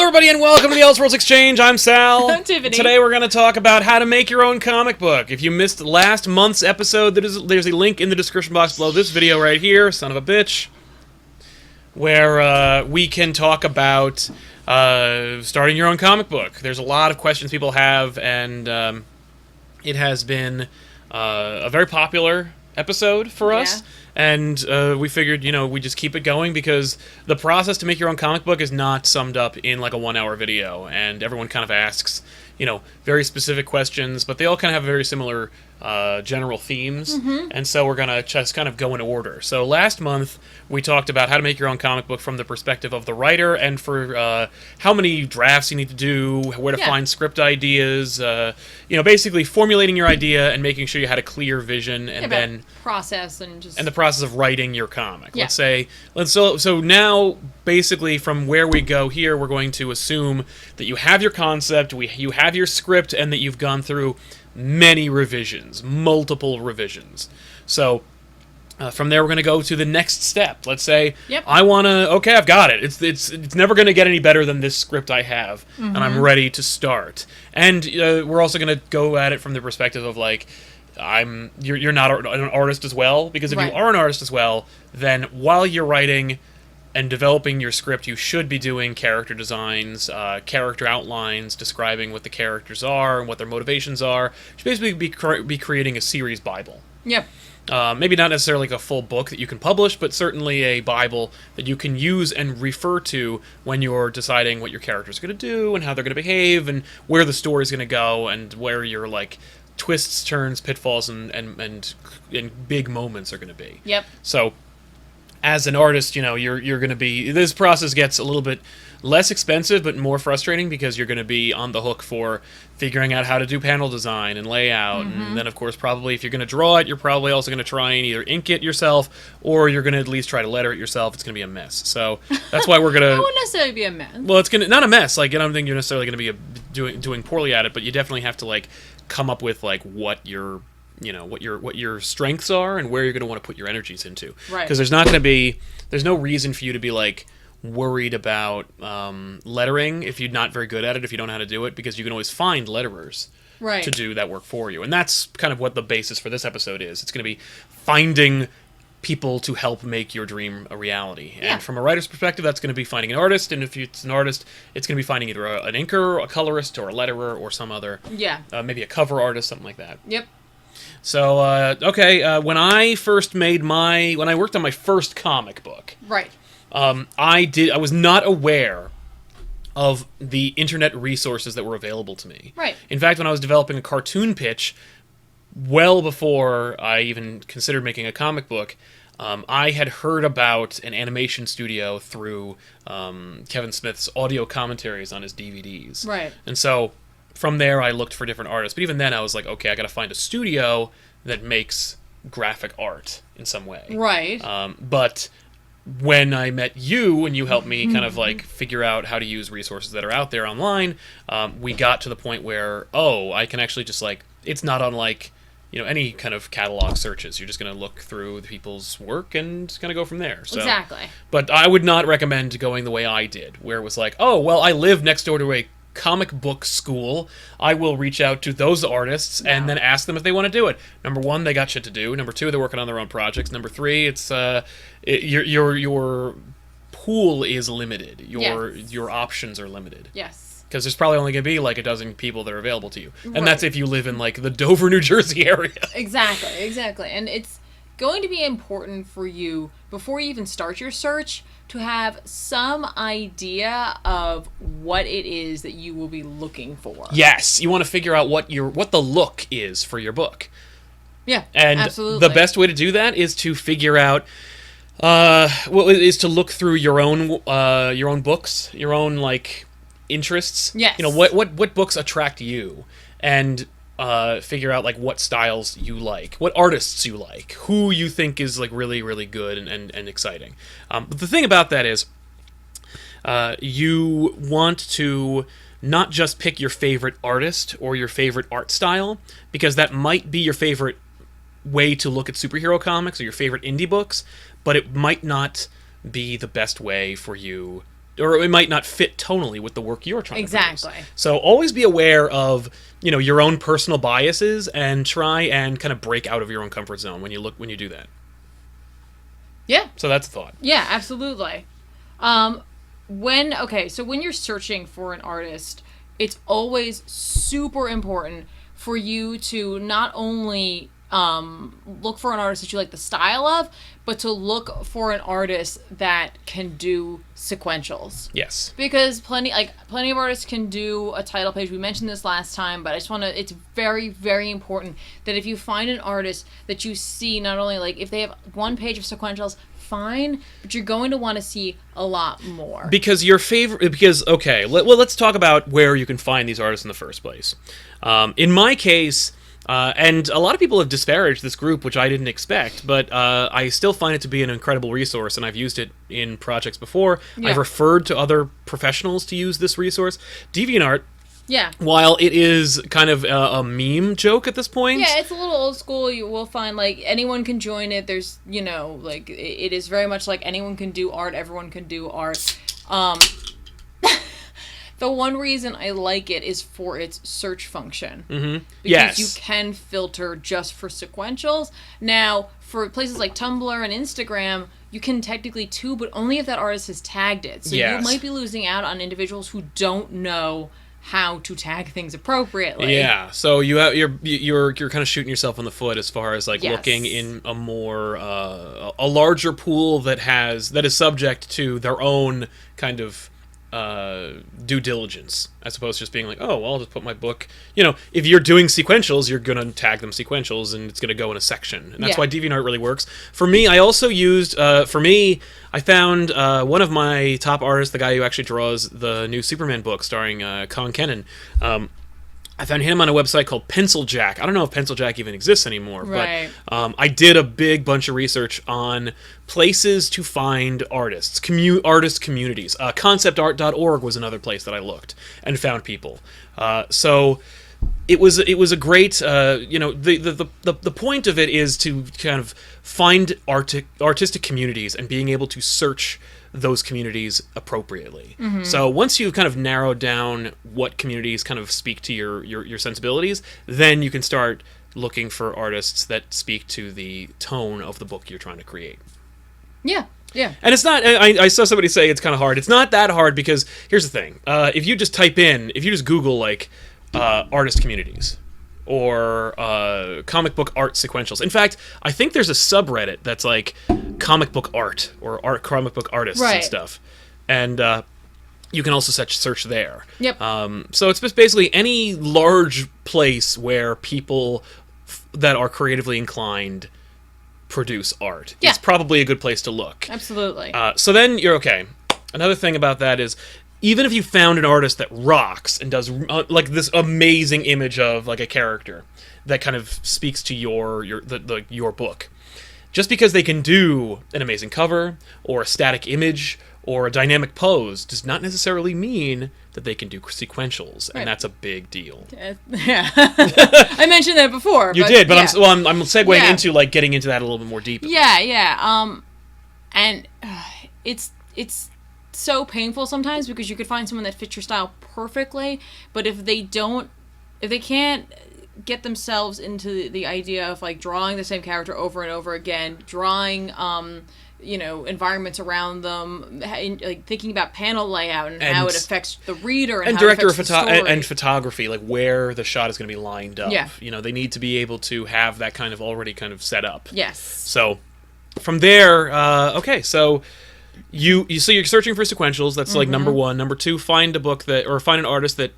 everybody, and welcome to the Elseworlds Exchange. I'm Sal. I'm Tiffany. Today we're going to talk about how to make your own comic book. If you missed last month's episode, there's a link in the description box below this video right here, son of a bitch, where we can talk about starting your own comic book. There's a lot of questions people have, and it has been a very popular episode for us. And we figured, we just keep it going because the process to make your own comic book is not summed up in like a 1-hour video. And everyone kind of asks, very specific questions, but they all kind of have very similar general themes. And so we're going to just kind of go in order. So last month, we talked about how to make your own comic book from the perspective of the writer and for how many drafts you need to do, where to find script ideas, basically formulating your idea and making sure you had a clear vision, and then process and the process of writing your comic. So now basically from where we go here, we're going to assume that you have your concept, you have your script, and that you've gone through many revisions, multiple revisions. So from there, we're going to go to the next step. Let's say I've got it. It's never going to get any better than this script I have, and I'm ready to start. And we're also going to go at it from the perspective of like, you're not an artist as well, because if you are an artist as well, then while you're writing and developing your script, you should be doing character designs, character outlines, describing what the characters are and what their motivations are. You should basically be creating a series Bible. Yep. Maybe not necessarily like a full book that you can publish, but certainly a Bible that you can use and refer to when you're deciding what your character's going to do and how they're going to behave and where the story's going to go and where your like twists, turns, pitfalls, and big moments are going to be. Yep. So as an artist, you're going to be... This process gets a little bit less expensive, but more frustrating because you're going to be on the hook for figuring out how to do panel design and layout. And then, of course, probably if you're going to draw it, you're probably also going to try and either ink it yourself or you're going to at least try to letter it yourself. It's going to be a mess. So that's why we're going to... It wouldn't necessarily be a mess. Well, it's going to... Not a mess. Like, I don't think you're necessarily going to be doing poorly at it, but you definitely have to, like, come up with, like, what your strengths are and where you're going to want to put your energies into. Right. Because there's no reason for you to be like worried about lettering if you're not very good at it, if you don't know how to do it, because you can always find letterers to do that work for you. And that's kind of what the basis for this episode is. It's going to be finding people to help make your dream a reality. And from a writer's perspective, that's going to be finding an artist, and if it's an artist, it's going to be finding either an inker, a colorist, or a letterer, or some other, maybe a cover artist, something like that. Yep. So, when I worked on my first comic book, I was not aware of the internet resources that were available to me. Right. In fact, when I was developing a cartoon pitch, well before I even considered making a comic book, I had heard about an animation studio through Kevin Smith's audio commentaries on his DVDs. Right. And so from there, I looked for different artists. But even then, I was like, okay, I got to find a studio that makes graphic art in some way. Right. But when I met you and you helped me kind of like figure out how to use resources that are out there online, we got to the point where, I can actually just like, it's not unlike, any kind of catalog searches. You're just going to look through the people's work and kind of go from there. So, exactly. But I would not recommend going the way I did, where it was like, I live next door to a comic book school. I will reach out to those artists and then ask them if they want to do it. Number one, they got shit to do. Number two, they're working on their own projects. Number three, it's your pool is limited. Your options are limited. Yes. Because there's probably only going to be like a dozen people that are available to you. And that's if you live in like the Dover, New Jersey area. Exactly. And it's going to be important for you, before you even start your search, to have some idea of what it is that you will be looking for. Yes, you want to figure out what the look is for your book. Yeah, and absolutely. The best way to do that is to figure out, is to look through your own books, your own like interests. Yes. What books attract you, and figure out like what styles you like, what artists you like, who you think is like really, really good and exciting. But the thing about that is, you want to not just pick your favorite artist or your favorite art style, because that might be your favorite way to look at superhero comics or your favorite indie books, but it might not be the best way for you or it might not fit tonally with the work you're trying to produce. Exactly. So always be aware of, you know, your own personal biases and try and kind of break out of your own comfort zone when you do that. Yeah. So that's a thought. Yeah, absolutely. When you're searching for an artist, it's always super important for you to not only look for an artist that you like the style of, but to look for an artist that can do sequentials. Yes. Because plenty of artists can do a title page. We mentioned this last time, but I just want to, it's very, very important that if you find an artist that you see, not only like if they have one page of sequentials, fine, but you're going to want to see a lot more. Because let's talk about where you can find these artists in the first place. In my case, and a lot of people have disparaged this group, which I didn't expect, but I still find it to be an incredible resource, and I've used it in projects before. Yeah. I've referred to other professionals to use this resource. DeviantArt, yeah, while it is kind of a meme joke at this point. Yeah, it's a little old school. You will find, like, anyone can join it. There's, you know, like, it is very much like anyone can do art, everyone can do art. The one reason I like it is for its search function. Mm-hmm. Because you can filter just for sequentials. Now, for places like Tumblr and Instagram, you can technically too, but only if that artist has tagged it. So you might be losing out on individuals who don't know how to tag things appropriately. Yeah, so you're kind of shooting yourself in the foot as far as like looking in a more a larger pool that is subject to their own kind of due diligence, as opposed to just being like, oh, well, I'll just put my book. You know, if you're doing sequentials, you're gonna tag them sequentials, and it's gonna go in a section, and that's why DeviantArt really works. For me, I also used. I found one of my top artists, the guy who actually draws the new Superman book starring Colin Kennan. I found him on a website called Pencil Jack. I don't know if Pencil Jack even exists anymore, right. but I did a big bunch of research on places to find artists, artist communities. Conceptart.org was another place that I looked and found people. So it was a great, the point of it is to kind of find artistic communities and being able to search those communities appropriately. Mm-hmm. So once you've kind of narrowed down what communities kind of speak to your sensibilities, then you can start looking for artists that speak to the tone of the book you're trying to create. Yeah. Yeah. And it's not, I saw somebody say it's kind of hard. It's not that hard because here's the thing. If you just Google like artist communities or comic book art sequentials. In fact, I think there's a subreddit that's like comic book art or comic book artists and stuff. And you can also search there. Yep. So it's just basically any large place where people that are creatively inclined produce art. Yeah. It's probably a good place to look. Absolutely. So then you're okay. Another thing about that is, even if you found an artist that rocks and does like this amazing image of like a character that kind of speaks to your book, just because they can do an amazing cover or a static image or a dynamic pose does not necessarily mean that they can do sequentials, and that's a big deal. Yeah, I mentioned that before. You did, but I'm segueing into like getting into that a little bit more deeply. Yeah. And it's so painful sometimes because you could find someone that fits your style perfectly, but if they can't get themselves into the idea of like drawing the same character over and over again, drawing environments around them, like thinking about panel layout and how it affects the reader and how director it affects the story. And photography, like where the shot is going to be lined up. Yeah. They need to be able to have that kind of already kind of set up. Yes. So from there, so you're searching for sequentials. That's like number one. Number two, find a book find an artist that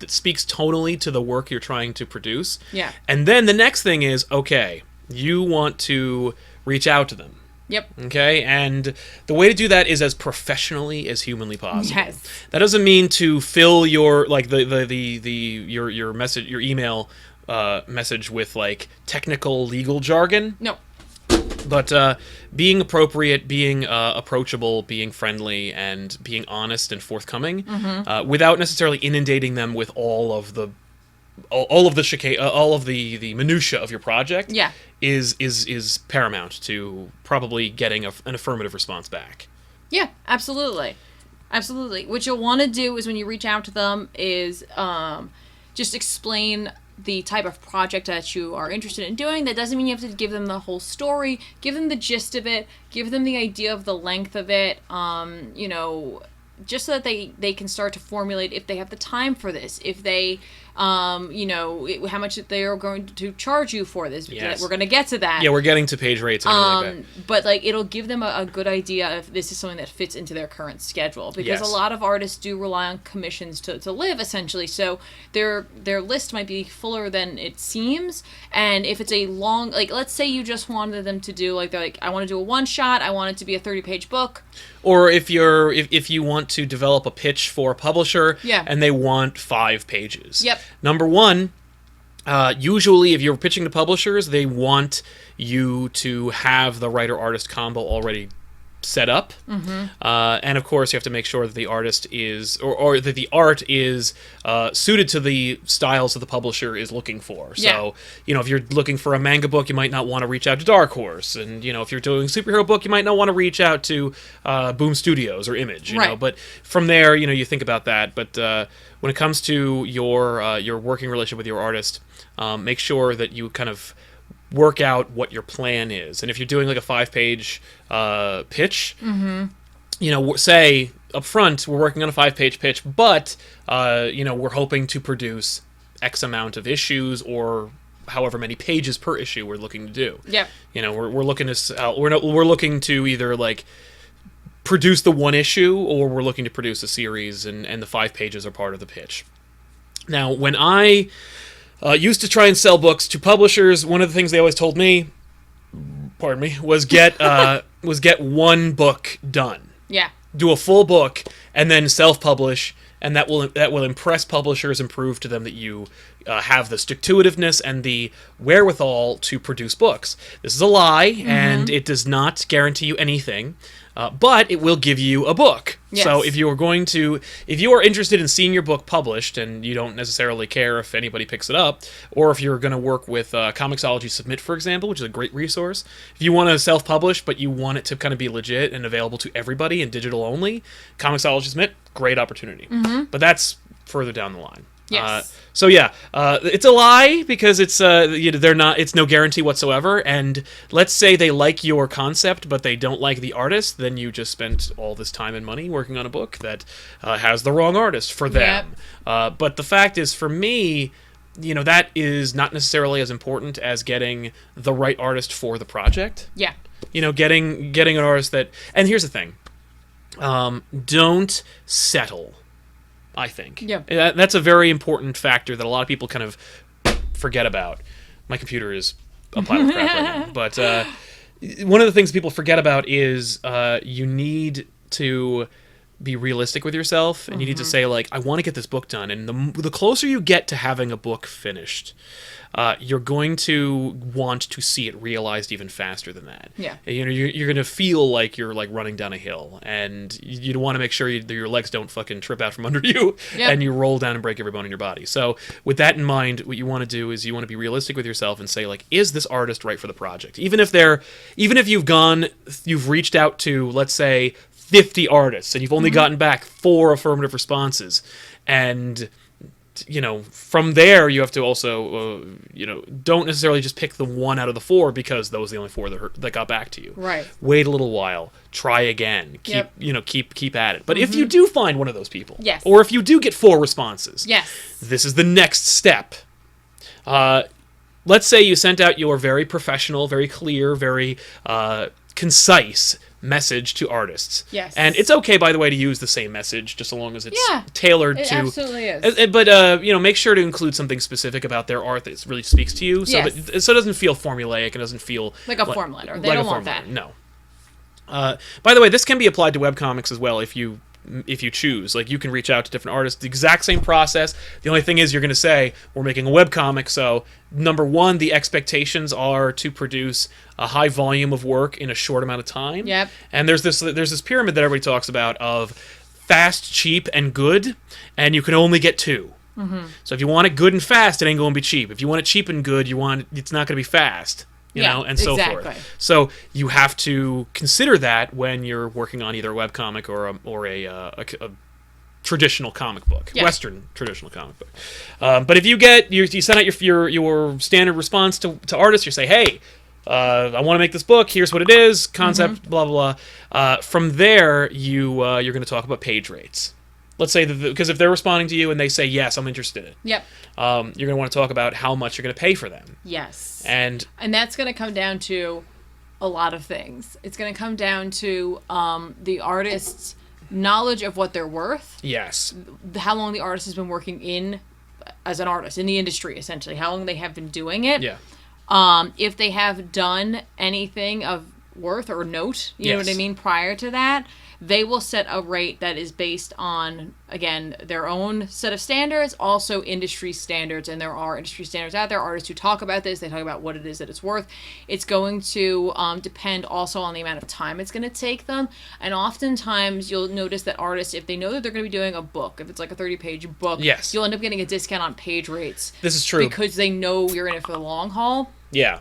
speaks tonally to the work you're trying to produce. Yeah. And then the next thing is, you want to reach out to them. Yep. Okay, and the way to do that is as professionally as humanly possible. Yes. That doesn't mean to fill your like your message, your email message with like technical legal jargon. No. But being appropriate, being approachable, being friendly, and being honest and forthcoming, without necessarily inundating them with all of the minutia of your project, is paramount to probably getting an affirmative response back. Yeah, absolutely. Absolutely. What you'll want to do is when you reach out to them is just explain the type of project that you are interested in doing. That doesn't mean you have to give them the whole story. Give them the gist of it. Give them the idea of the length of it. You know, just so that they can start to formulate if they have the time for this, if they, you know, how much they are going to charge you for this. Yes. We're going to get to that. Yeah, we're getting to page rates and everything like that. But, like, it'll give them a good idea if this is something that fits into their current schedule. Because a lot of artists do rely on commissions to live, essentially. So their list might be fuller than it seems. And if it's a long, like, let's say you just wanted them to do, like, they're like, I want to do a one-shot. I want it to be a 30-page book. Or if you want to develop a pitch for a publisher and they want 5 pages. Yep. Number one, usually if you're pitching to publishers, they want you to have the writer-artist combo already set up. And of course you have to make sure that the artist is or that the art is suited to the styles that the publisher is looking for. So you know, if you're looking for a manga book, you might not want to reach out to Dark Horse, and you know, if you're doing a superhero book, you might not want to reach out to Boom Studios or Image, you know. But from there, you know, you think about that. But when it comes to your working relationship with your artist, make sure that you kind of work out what your plan is. And if you're doing like a 5-page pitch, you know, say up front, we're working on a 5-page pitch, but you know, we're hoping to produce X amount of issues or however many pages per issue we're looking to do. Yep. You know, we're looking to we're looking to either like produce the one issue or we're looking to produce a series, and the 5 pages are part of the pitch. Now, when I used to try and sell books to publishers, one of the things they always told me, pardon me, was get one book done. Yeah. Do a full book and then self-publish, and that will impress publishers and prove to them that you have the stick-to-itiveness and the wherewithal to produce books. This is a lie, and it does not guarantee you anything. But it will give you a book. Yes. So if you are interested in seeing your book published, and you don't necessarily care if anybody picks it up, or if you're going to work with Comixology Submit, for example, which is a great resource. If you want to self-publish, but you want it to kind of be legit and available to everybody and digital only, Comixology Submit, great opportunity. But that's further down the line. Yes. So yeah, it's a lie because it's it's no guarantee whatsoever. And let's say they like your concept, but they don't like the artist, then you just spent all this time and money working on a book that has the wrong artist for them. But the fact is, for me, you know, that is not necessarily as important as getting the right artist for the project. Yeah. You know, getting an artist that. And here's the thing: don't settle. I think. Yeah. That's a very important factor that a lot of people kind of forget about. My computer is a pile of crap right now. But one of the things people forget about is you need to be realistic with yourself, and you need to say, like, I want to get this book done. And the closer you get to having a book finished, you're going to want to see it realized even faster than that. Yeah. You know, you're going to feel like you're like running down a hill, and you want to make sure that your legs don't fucking trip out from under you, and you roll down and break every bone in your body. So with that in mind, what you want to do is you want to be realistic with yourself and say, like, is this artist right for the project? Even if you've reached out to, let's say, 50 artists, and you've only gotten back 4 affirmative responses, and you know, from there you have to also you know, don't necessarily just pick the 1 out of the 4 because those are the only 4 that got back to you. Right. Wait a little while, try again, keep at it. But if you do find one of those people, or if you do get 4 responses, this is the next step. Let's say you sent out your very professional, very clear, very concise message to artists. Yes. And it's okay, by the way, to use the same message, just so long as it's tailored it to... absolutely is. But, you know, make sure to include something specific about their art that really speaks to you, so that it doesn't feel formulaic, and doesn't feel... Like a form letter. They don't want that. No. By the way, this can be applied to webcomics as well, if you choose. Like, you can reach out to different artists, the exact same process. The only thing is, you're going to say, we're making a webcomic, so number 1, the expectations are to produce a high volume of work in a short amount of time. Yep. And there's this pyramid that everybody talks about of fast, cheap, and good, and you can only get 2. So if you want it good and fast, it ain't going to be cheap. If you want it cheap and good, it's not going to be fast. you know, and so forth. So you have to consider that when you're working on either a webcomic or a traditional comic book, Western traditional comic book. But if you send out your standard response to artists, you say, hey, I want to make this book. Here's what it is. Concept, blah blah blah. From there, you're going to talk about page rates. Let's say because if they're responding to you and they say yes, I'm interested. Yep. You're going to want to talk about how much you're going to pay for them. Yes. And that's going to come down to a lot of things. It's going to come down to the artist's knowledge of what they're worth. Yes. How long the artist has been working as an artist in the industry, essentially. How long they have been doing it. Yeah. If they have done anything of worth or note, you know what I mean, prior to that, they will set a rate that is based on, again, their own set of standards, also industry standards, and there are industry standards out there. Artists who talk about this, they talk about what it is that it's worth. It's going to depend also on the amount of time it's going to take them, and oftentimes you'll notice that artists, if they know that they're going to be doing a book, if it's like a 30-page book, you'll end up getting a discount on page rates. This is true. Because they know you're in it for the long haul. Yeah.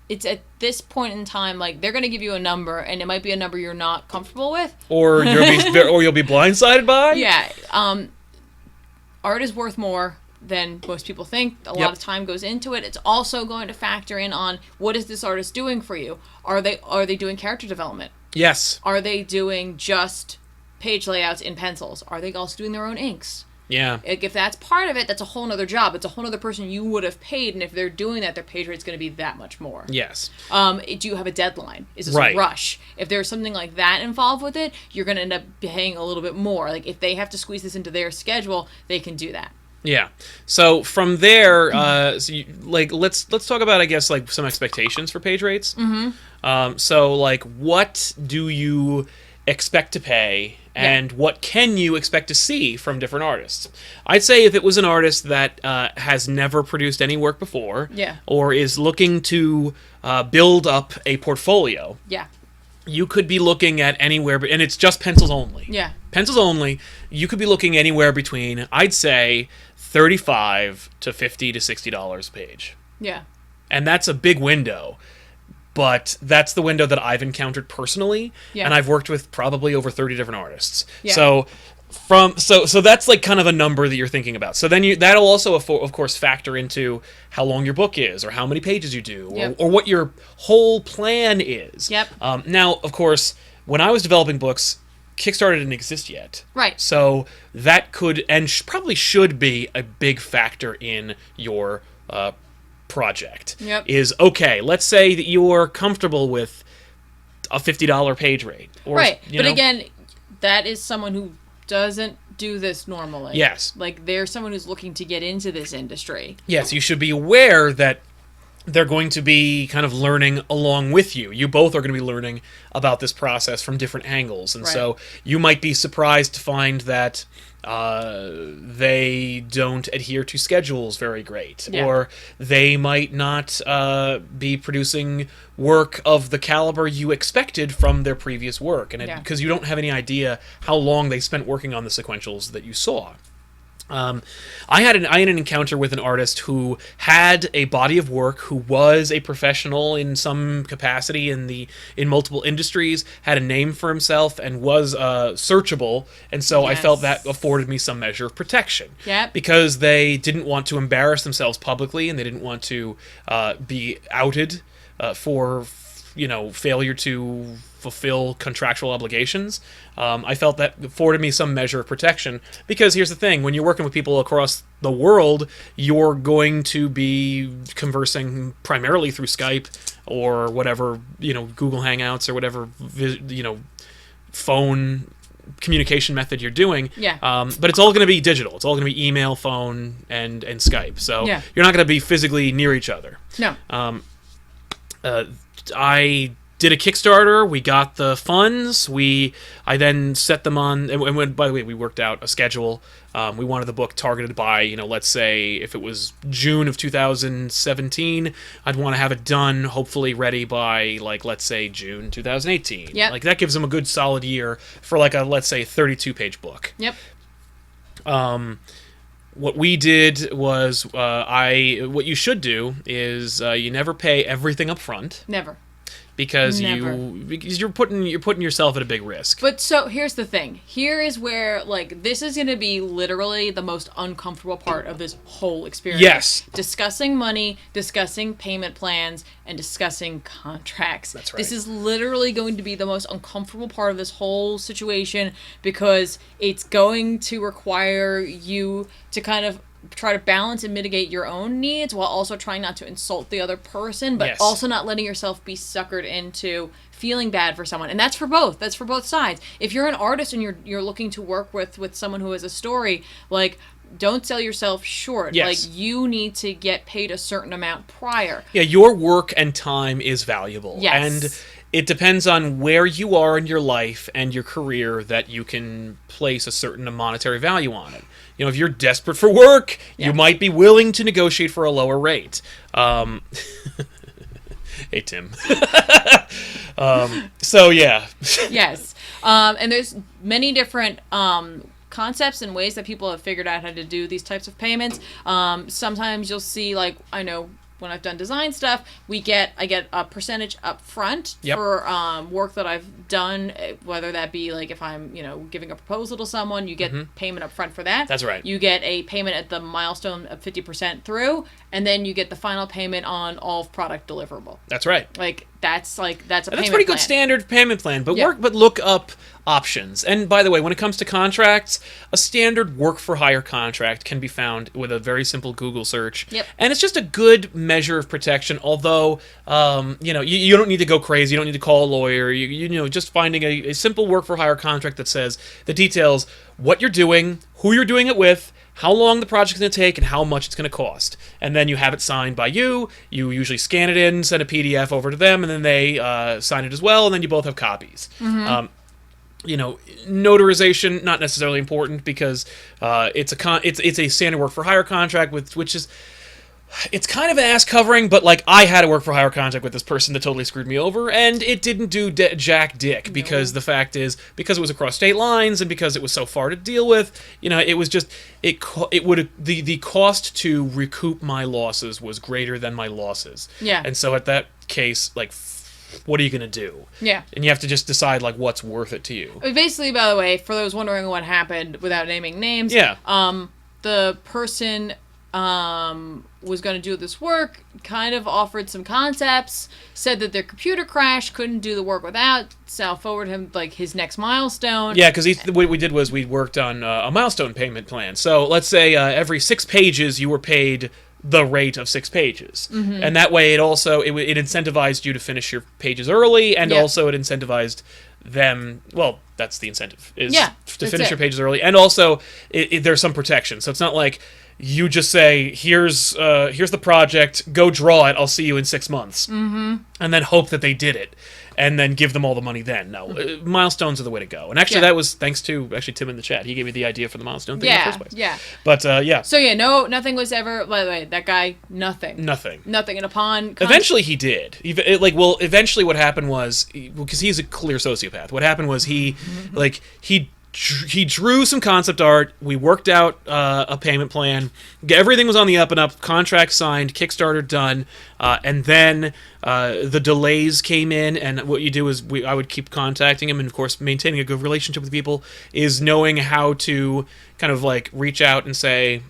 It's at this point in time, like, they're going to give you a number, and it might be a number you're not comfortable with. Or you'll be blindsided by. Yeah. Art is worth more than most people think. A lot of time goes into it. It's also going to factor in on, what is this artist doing for you? Are they doing character development? Yes. Are they doing just page layouts in pencils? Are they also doing their own inks? Yeah. If that's part of it, that's a whole other job. It's a whole other person you would have paid, and if they're doing that, their page rate's going to be that much more. Yes. Do you have a deadline? Is this a rush? If there's something like that involved with it, you're going to end up paying a little bit more. Like, if they have to squeeze this into their schedule, they can do that. Yeah. So from there, let's talk about, I guess, like, some expectations for page rates. Mm-hmm. So, like, what do you expect to pay, and what can you expect to see from different artists? I'd say if it was an artist that has never produced any work before, or is looking to build up a portfolio, you could be looking at anywhere, and it's just pencils only. Yeah. Pencils only, you could be looking anywhere between, I'd say, $35 to $50 to $60 a page. Yeah. And that's a big window. But that's the window that I've encountered personally, and I've worked with probably over 30 different artists. Yeah. So that's like kind of a number that you're thinking about. So then that'll also of course factor into how long your book is, or how many pages you do, or what your whole plan is. Yep. Now, of course, when I was developing books, Kickstarter didn't exist yet. Right. So that could and probably should be a big factor in your project. Is okay, let's say that you're comfortable with a $50 page rate, or, but again, that is someone who doesn't do this normally. Yes. Like, they're someone who's looking to get into this industry. Yes, you should be aware that they're going to be kind of learning along with you. You both are going to be learning about this process from different angles, and so you might be surprised to find that they don't adhere to schedules very great, or they might not be producing work of the caliber you expected from their previous work, and because you don't have any idea how long they spent working on the sequentials that you saw. I had an encounter with an artist who had a body of work, who was a professional in some capacity in multiple industries, had a name for himself, and was searchable, and so I felt that afforded me some measure of protection. Yep. Because they didn't want to embarrass themselves publicly, and they didn't want to be outed for failure to fulfill contractual obligations. I felt that afforded me some measure of protection, because here's the thing: when you're working with people across the world, you're going to be conversing primarily through Skype or whatever, Google Hangouts or whatever, phone communication method you're doing. Yeah. But it's all going to be digital. It's all going to be email, phone, and Skype. So you're not going to be physically near each other. No. I did a Kickstarter. We got the funds. I then set them on, and by the way, we worked out a schedule. We wanted the book targeted by, let's say if it was June of 2017, I'd want to have it done, hopefully ready by, let's say June 2018. Yeah. That gives them a good solid year for let's say 32-page book. Yep. What we did was, what you should do is you never pay everything up front. Never. Because you're putting yourself at a big risk. But so here's the thing. Here is where like this is going to be literally the most uncomfortable part of this whole experience. Yes. Discussing money, discussing payment plans, and discussing contracts. That's right. This is literally going to be the most uncomfortable part of this whole situation because it's going to require you to kind of try to balance and mitigate your own needs while also trying not to insult the other person, but also not letting yourself be suckered into feeling bad for someone. And that's for both. That's for both sides. If you're an artist and you're looking to work with someone who has a story, like, don't sell yourself short. Yes. Like, you need to get paid a certain amount prior. Yeah, your work and time is valuable. Yes. And it depends on where you are in your life and your career that you can place a certain monetary value on it. You know, if you're desperate for work, you might be willing to negotiate for a lower rate. Hey, Tim. So, yeah. Yes. And there's many different concepts and ways that people have figured out how to do these types of payments. Sometimes you'll see, like, I know when I've done design stuff, I get a percentage up front for work that I've done, whether that be like if I'm, giving a proposal to someone, you get payment up front for that. That's right. You get a payment at the milestone of 50% through, and then you get the final payment on all product deliverable. That's right. Like that's a payment that's pretty good plan. standard payment plan, but look up options. And by the way, when it comes to contracts, a standard work for hire contract can be found with a very simple Google search. Yep. And it's just a good measure of protection, although you don't need to go crazy, you don't need to call a lawyer. Just finding a simple work for hire contract that details what you're doing, who you're doing it with, how long the project's going to take, and how much it's going to cost. And then you have it signed by you. You usually scan it in, send a PDF over to them, and then they sign it as well, and then you both have copies. Mm-hmm. Notarization, not necessarily important because it's a standard work for hire contract, which is... It's kind of an ass covering, but like I had a work for hire contract with this person that totally screwed me over, and it didn't do jack dick because the fact is, because it was across state lines and because it was so far to deal with, it was just the cost to recoup my losses was greater than my losses. Yeah. And so at that case, like, what are you gonna do? Yeah. And you have to just decide like what's worth it to you. Basically, by the way, for those wondering what happened without naming names, the person was going to do this work, kind of offered some concepts, said that their computer crashed, couldn't do the work without, so I'll forward him like his next milestone. Yeah, because what we did was we worked on a milestone payment plan. So let's say every 6 pages you were paid the rate of 6 pages. Mm-hmm. And that way it incentivized you to finish your pages early, and also it incentivized them, well, that's the incentive, is to finish your pages early. And also there's some protection. So it's not like you just say, here's the project, go draw it, I'll see you in 6 months. Mm-hmm. And then hope that they did it. And then give them all the money then. No, milestones are the way to go. And actually that was thanks to Tim in the chat. He gave me the idea for the milestone thing in the first place. Yeah. But, So, nothing was ever, by the way, that guy, nothing. And upon... Eventually he did. Eventually what happened was, because he's a clear sociopath, what happened was he drew some concept art. We worked out a payment plan. Everything was on the up and up. Contract signed. Kickstarter done. And then the delays came in. And what you do is I would keep contacting him. And, of course, maintaining a good relationship with people is knowing how to kind of like reach out and say,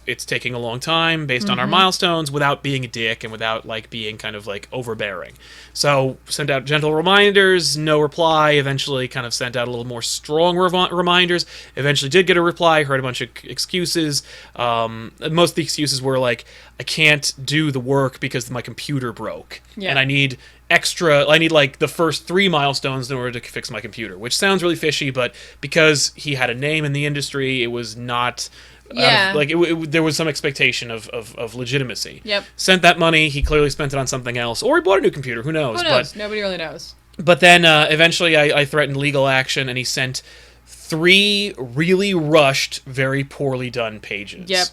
it's taking a long time based on our milestones without being a dick and without like being kind of like overbearing. So sent out gentle reminders, no reply, eventually kind of sent out a little more strong reminders, eventually did get a reply, heard a bunch of excuses. Most of the excuses were like, I can't do the work because my computer broke. Yeah. And I need like the first 3 milestones in order to fix my computer, which sounds really fishy, but because he had a name in the industry, it was not... there was some expectation of legitimacy. Yep. Sent that money, he clearly spent it on something else, or he bought a new computer, who knows? But nobody really knows. But then eventually I threatened legal action, and he sent 3 really rushed, very poorly done pages. Yep.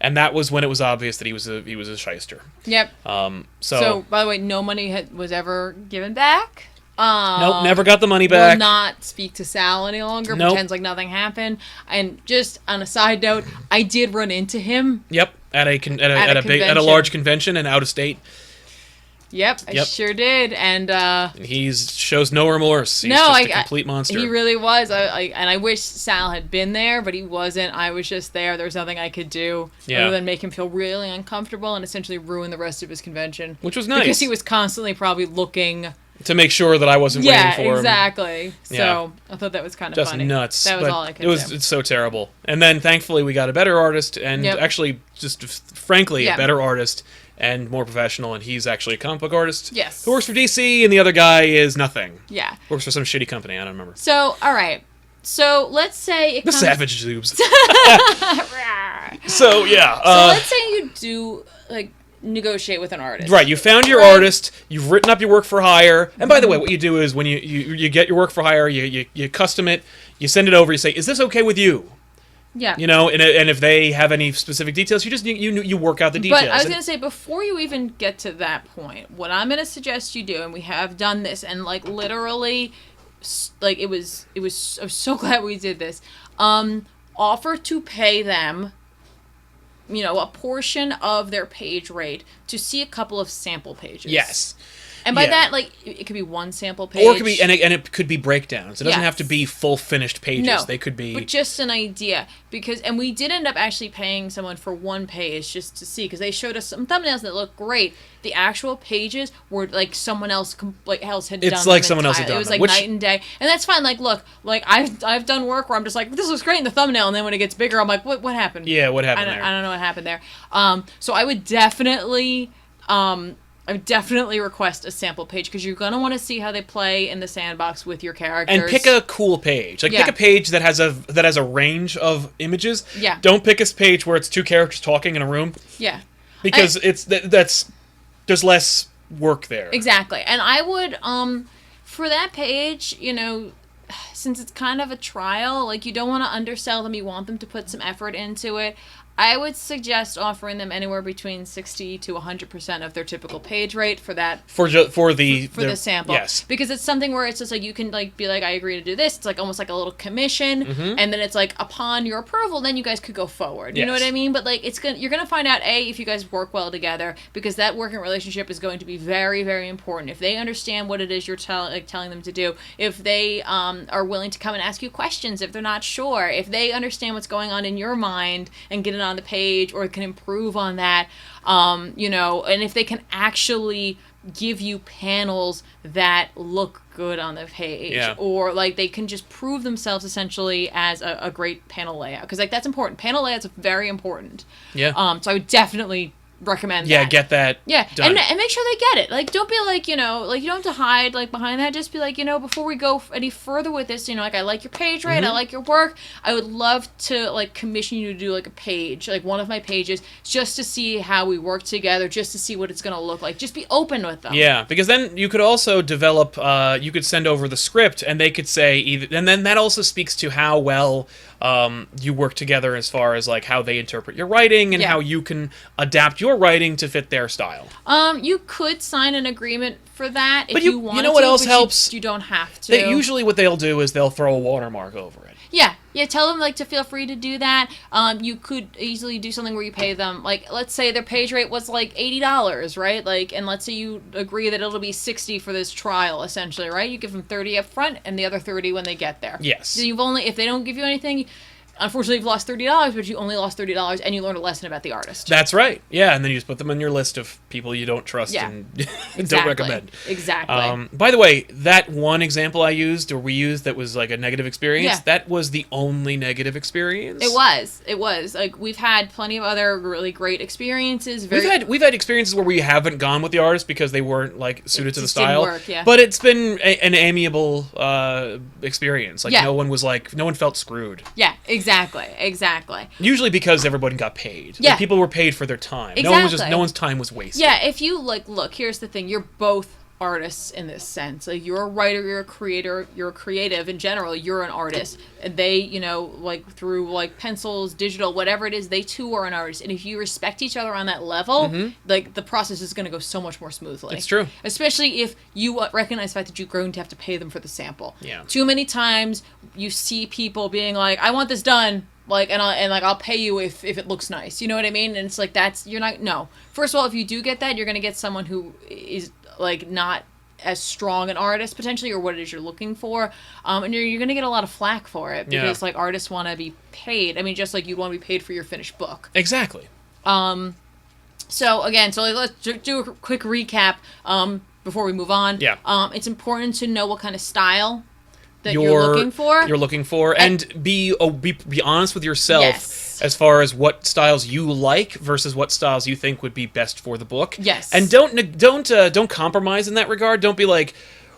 And that was when it was obvious that he was a shyster. Yep. So by the way, no money was ever given back. Nope, never got the money Will back. not speak to Sal any longer. Nope. Pretends like nothing happened. And just on a side note, I did run into him. Yep, at a large convention and out of state. Yep, I sure did, and he shows no remorse. He's just a complete monster. He really was. And I wish Sal had been there, but he wasn't. I was just there. There was nothing I could do other than make him feel really uncomfortable and essentially ruin the rest of his convention. Which was nice. Because he was constantly probably looking to make sure that I wasn't waiting for him. Yeah, exactly. So I thought that was kind of funny. Just nuts. That was all I could do. It's so terrible. And then thankfully we got a better artist, and actually just frankly a better artist and more professional, and he's actually a comic book artist. Yes. Who works for DC, and the other guy is nothing. Yeah. Works for some shitty company, I don't remember. So, all right. So let's say the Savage Zoobs. So yeah. So let's say you do negotiate with an artist. Right, you found your artist, you've written up your work for hire, and by the way, what you do is when you get your work for hire, you custom it, you send it over, you say, is this okay with you? Yeah. You know, and if they have any specific details, you just you work out the details. But I was going to say, before you even get to that point, what I'm going to suggest you do, and we have done this, and literally, I was so glad we did this, offer to pay them, a portion of their page rate to see a couple of sample pages. Yes. And by that, it could be one sample page. Or it could be, and it could be breakdowns. It doesn't have to be full finished pages. No, they could be... but just an idea. And we did end up actually paying someone for one page just to see, because they showed us some thumbnails that looked great. The actual pages were someone else else had done. It's like someone else had done. It was night and day, and that's fine. Look, I've done work where I'm just this looks great in the thumbnail, and then when it gets bigger, I'm like, what happened? Yeah, what happened there? I don't know what happened there. So I would definitely request a sample page, because you're going to want to see how they play in the sandbox with your characters. And pick a cool page. Pick a page that has a range of images. Yeah. Don't pick a page where it's two characters talking in a room. Yeah. Because there's less work there. Exactly. And I would for that page, since it's kind of a trial, you don't want to undersell them, you want them to put some effort into it. I would suggest offering them anywhere between 60 to 100% of their typical page rate for that. For the sample. Yes. Because it's something where it's just you can be I agree to do this. It's almost like a little commission, and then it's upon your approval, then you guys could go forward. You know what I mean? But you're gonna find out if you guys work well together, because that working relationship is going to be very, very important. If they understand what it is you're telling them to do, if they are willing to come and ask you questions if they're not sure, if they understand what's going on in your mind and get it on the page, or can improve on that, and if they can actually give you panels that look good on the page, or they can just prove themselves essentially as a great panel layout, because that's important. Panel layouts are very important. So I would definitely recommend that. Get that done. And make sure they get it. Don't be you don't have to hide behind that. Just be before we go any further with this, I like your page rate, I like your work, I would love to commission you to do a page, one of my pages, just to see how we work together, just to see what it's going to look like. Just be open with them. Yeah, because then you could also develop, you could send over the script, and they could say and then that also speaks to how well you work together as far as how they interpret your writing, and how you can adapt your writing to fit their style. You could sign an agreement for that if but you wanted to. You know what else helps? You don't have to. Usually what they'll do is they'll throw a watermark over it. Yeah, tell them to feel free to do that. You could easily do something where you pay them let's say their page rate was $80, right? And let's say you agree that it'll be 60 for this trial, essentially, right? You give them 30 up front and the other 30 when they get there. Yes. So if they don't give you anything, unfortunately, you've lost $30, but you only lost $30, and you learned a lesson about the artist. That's right. Yeah, and then you just put them on your list of people you don't trust and don't recommend. Exactly. By the way, that one example we used that was a negative experience, that was the only negative experience. It was. We've had plenty of other really great experiences. We've had experiences where we haven't gone with the artist because they weren't suited to the style. Didn't work, But it's been an amiable experience. No one felt screwed. Yeah, Exactly. Usually because everybody got paid. Yeah. People were paid for their time. Exactly. No one's time was wasted. Yeah, if you look, here's the thing, you're both artists in this sense. Like, you're a writer, you're a creator, you're a creative in general, you're an artist. And they, you know, like through like pencils, digital, whatever it is, they too are an artist. And if you respect each other on that level, like the process is going to go so much more smoothly. It's true. Especially if you recognize the fact that you're going to have to pay them for the sample. Yeah. Too many times you see people being like, I want this done. Like, I'll pay you if it looks nice. You know what I mean? And it's like, no. First of all, if you do get that, you're going to get someone who is like not as strong an artist potentially, or what it is you're looking for. And you're going to get a lot of flack for it because like artists want to be paid. I mean, just like you'd want to be paid for your finished book. Exactly. So again, let's do a quick recap, before we move on. Yeah. It's important to know what kind of style that you're looking for. And be honest with yourself as far as what styles you like versus what styles you think would be best for the book. Yes. And don't compromise in that regard. Don't be like,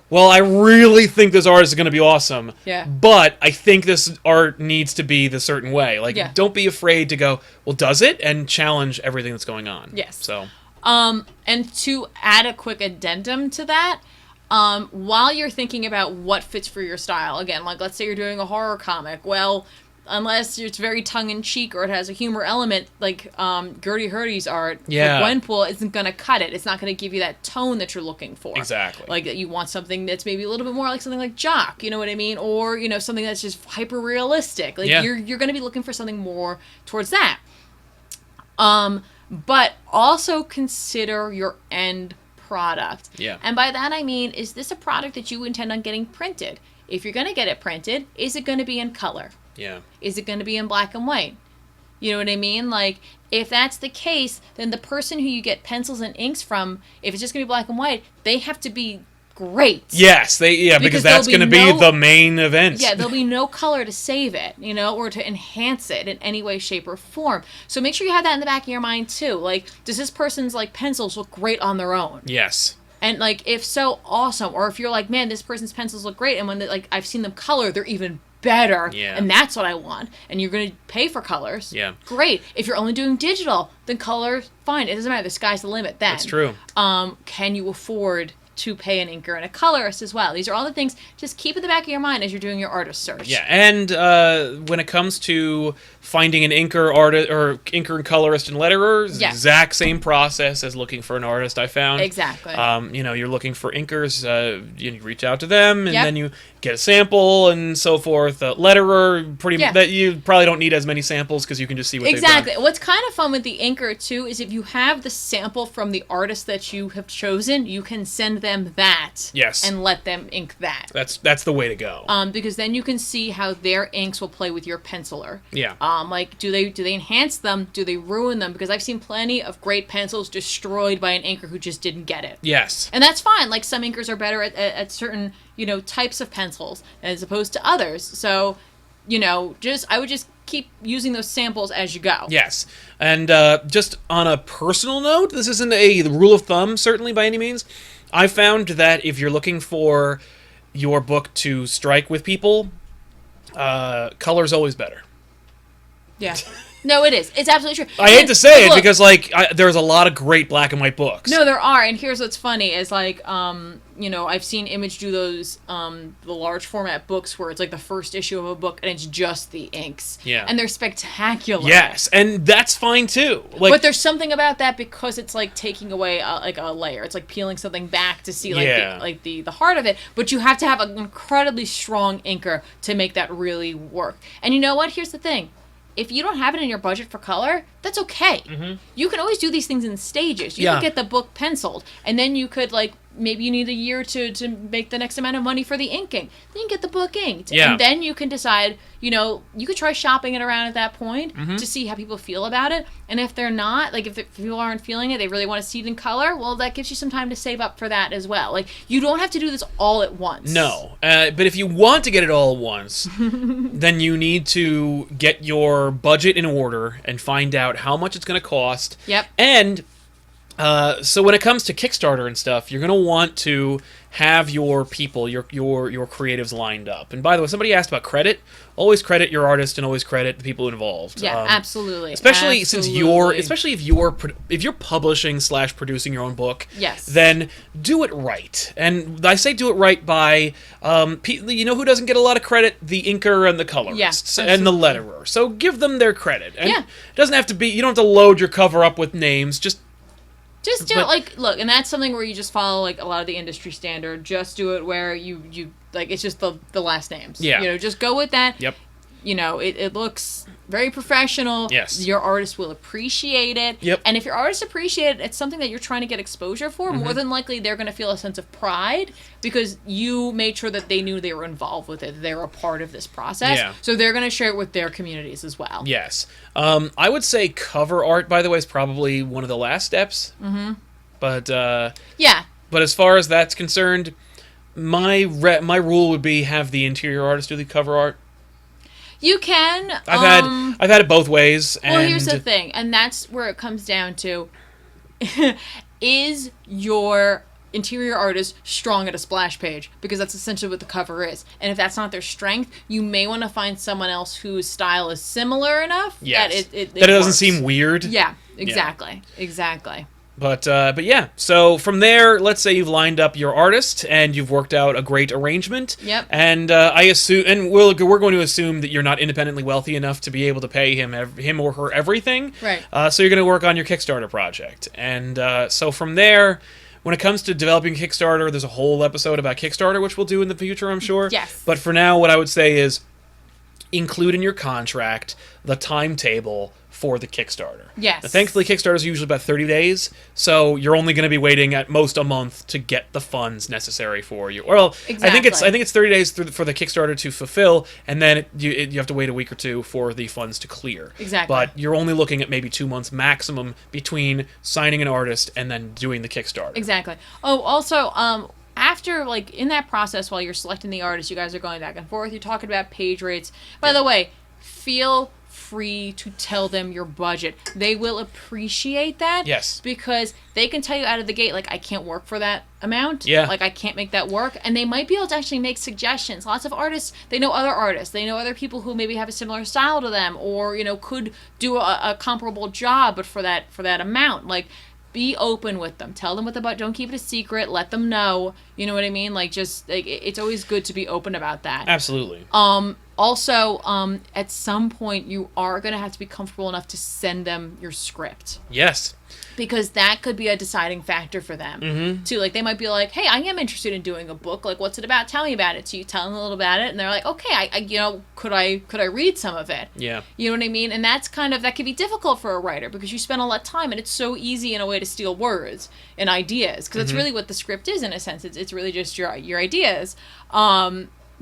well, I really think this artist is going to be awesome. Yeah. But I think this art needs to be the certain way. Like, don't be afraid to go, well, does it? And challenge everything that's going on. Yes. So. And to add a quick addendum to that, while you're thinking about what fits for your style, again, like let's say you're doing a horror comic, well, unless it's very tongue-in-cheek or it has a humor element, like Gertie Hurdy's art for Gwenpool isn't going to cut it. It's not going to give you that tone that you're looking for. Exactly. Like, that you want something that's maybe a little bit more like something like Jock, you know what I mean? Or, you know, something that's just hyper-realistic. Like, you're going to be looking for something more towards that. But also consider your end product. Yeah. And by that I mean, is this a product that you intend on getting printed? If you're going to get it printed, is it going to be in color? Yeah. Is it going to be in black and white? You know what I mean? Like, if that's the case, then the person who you get pencils and inks from, if it's just going to be black and white, they have to be great. Yes, because that's going to be the main event. Yeah, there'll be no color to save it, you know, or to enhance it in any way, shape, or form. So make sure you have that in the back of your mind, too. Like, does this person's, like, pencils look great on their own? Yes. And, like, if so, awesome. Or if you're like, man, this person's pencils look great, and when, like, I've seen them color, they're even better. Yeah. And that's what I want. And you're going to pay for colors. Yeah. Great. If you're only doing digital, then color, fine. It doesn't matter. The sky's the limit then. That's true. Can you afford to pay an inker and a colorist as well? These are all the things. Just keep in the back of your mind as you're doing your artist search. Yeah, and when it comes to finding an inker artist or inker and colorist and letterer, exact same process as looking for an artist. I found exactly. You know, you're looking for inkers. You reach out to them, and then you get a sample and so forth. Letterer, that you probably don't need as many samples because you can just see what they've done. What's kind of fun with the inker too is if you have the sample from the artist that you have chosen, you can send them that. Yes. And let them ink that. That's the way to go. Because then you can see how their inks will play with your penciler. Yeah. Like, do they enhance them? Do they ruin them? Because I've seen plenty of great pencils destroyed by an inker who just didn't get it. Yes. And that's fine. Like, some inkers are better at certain, you know, types of pencils as opposed to others. So, you know, I would just keep using those samples as you go. Yes. And just on a personal note, this isn't a rule of thumb, certainly, by any means. I found that if you're looking for your book to strike with people, color's always better. Yeah. No, it is. It's absolutely true. I hate to say it because, like, there's a lot of great black and white books. No, there are. And here's what's funny is, like, you know, I've seen Image do those, the large format books where it's, like, the first issue of a book and it's just the inks. Yeah. And they're spectacular. Yes. And that's fine, too. Like, but there's something about that because it's, like, taking away, like, a layer. It's, like, peeling something back to see, like, the heart of it. But you have to have an incredibly strong inker to make that really work. And you know what? Here's the thing. If you don't have it in your budget for color, that's okay. Mm-hmm. You can always do these things in stages. You could get the book penciled, and then you could, like, maybe you need a year to make the next amount of money for the inking. Then you get the book inked. Yeah. And then you can decide, you know, you could try shopping it around at that point to see how people feel about it. And if they're not, like, if people aren't feeling it, they really want to see it in color, well, that gives you some time to save up for that as well. Like, you don't have to do this all at once. No. But if you want to get it all at once, then you need to get your budget in order and find out how much it's going to cost. Yep. And So when it comes to Kickstarter and stuff, you're going to want to have your people, your creatives lined up. And by the way, somebody asked about credit. Always credit your artist and always credit the people involved. Yeah, absolutely. Especially Absolutely. if you're publishing / producing your own book. Yes. Then do it right. And I say do it right by you know who doesn't get a lot of credit? The inker and the colorists and the letterer. So give them their credit. And it doesn't have to be. You don't have to load your cover up with names. Just do it, like, look, and that's something where you just follow, like, a lot of the industry standard. Just do it where you like, it's just the last names. Yeah. You know, just go with that. Yep. You know, it looks very professional. Yes. Your artist will appreciate it. Yep. And if your artist appreciate it, it's something that you're trying to get exposure for. Mm-hmm. More than likely, they're going to feel a sense of pride because you made sure that they knew they were involved with it. They were a part of this process. Yeah. So they're going to share it with their communities as well. Yes. I would say cover art, by the way, is probably one of the last steps. Mm-hmm. But yeah. But as far as that's concerned, my rule would be have the interior artist do the cover art. You can. I've had it both ways. Well, here's the thing, and that's where it comes down to: is your interior artist strong at a splash page? Because that's essentially what the cover is. And if that's not their strength, you may want to find someone else whose style is similar enough that it doesn't works. Seem weird. Yeah, exactly, exactly. But yeah, so from there, let's say you've lined up your artist and you've worked out a great arrangement. Yep. And I assume, and we're going to assume that you're not independently wealthy enough to be able to pay him or her everything. Right. So you're going to work on your Kickstarter project, and so from there, when it comes to developing Kickstarter, there's a whole episode about Kickstarter, which we'll do in the future, I'm sure. Yes. But for now, what I would say is include in your contract the timetable for the Kickstarter. Yes. Now, thankfully, Kickstarter is usually about 30 days, so you're only going to be waiting at most a month to get the funds necessary for you. Well, exactly. I think it's 30 days for the Kickstarter to fulfill, and then you have to wait a week or two for the funds to clear. Exactly. But you're only looking at maybe 2 months maximum between signing an artist and then doing the Kickstarter. Exactly. Oh, also, after, like, in that process, while you're selecting the artist, you guys are going back and forth, you're talking about page rates. By the way, feel free to tell them your budget. They will appreciate that. Yes. Because they can tell you out of the gate, like, I can't work for that amount. Yeah. Like, I can't make that work. And they might be able to actually make suggestions. Lots of artists, they know other artists. They know other people who maybe have a similar style to them or, you know, could do a comparable job, but for that amount. Like, be open with them. Tell them what the budget. Don't keep it a secret. Let them know. You know what I mean? Like, just, like, it's always good to be open about that. Absolutely. Also, at some point, you are going to have to be comfortable enough to send them your script. Yes. Because that could be a deciding factor for them, too. Like, they might be like, hey, I am interested in doing a book. Like, what's it about? Tell me about it. So you tell them a little about it, and they're like, okay, I you know, could I read some of it? Yeah. You know what I mean? And that's that can be difficult for a writer because you spend a lot of time, and it's so easy in a way to steal words and ideas. Because that's really what the script is, in a sense. It's really just your ideas.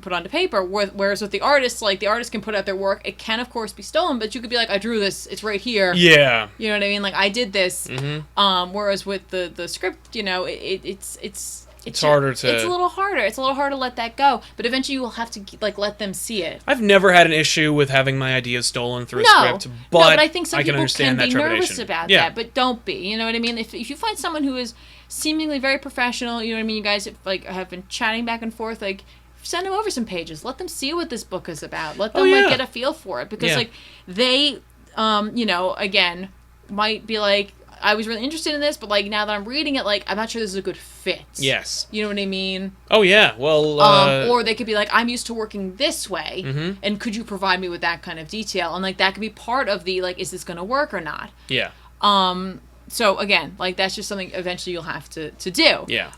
Put onto paper, whereas with the artists, like, the artist can put out their work. It can, of course, be stolen, but you could be like, I drew this, it's right here. Yeah. You know what I mean? Like, I did this. Whereas with the script, you know, it's harder to... It's a little harder. It's a little hard to let that go, but eventually you will have to, like, let them see it. I've never had an issue with having my ideas stolen through a script, but I think some people can be nervous about yeah. that, but don't be. You know what I mean? If you find someone who is seemingly very professional, you know what I mean? You guys, like, have been chatting back and forth, like, send them over some pages. Let them see what this book is about. Let them like get a feel for it because like they, you know, again, might be like, I was really interested in this, but like now that I'm reading it, like I'm not sure this is a good fit. Yes. You know what I mean? Oh yeah. Well. Or they could be like, I'm used to working this way, and could you provide me with that kind of detail? And like that could be part of the like, is this going to work or not? Yeah. So again, like that's just something eventually you'll have to do. Yeah.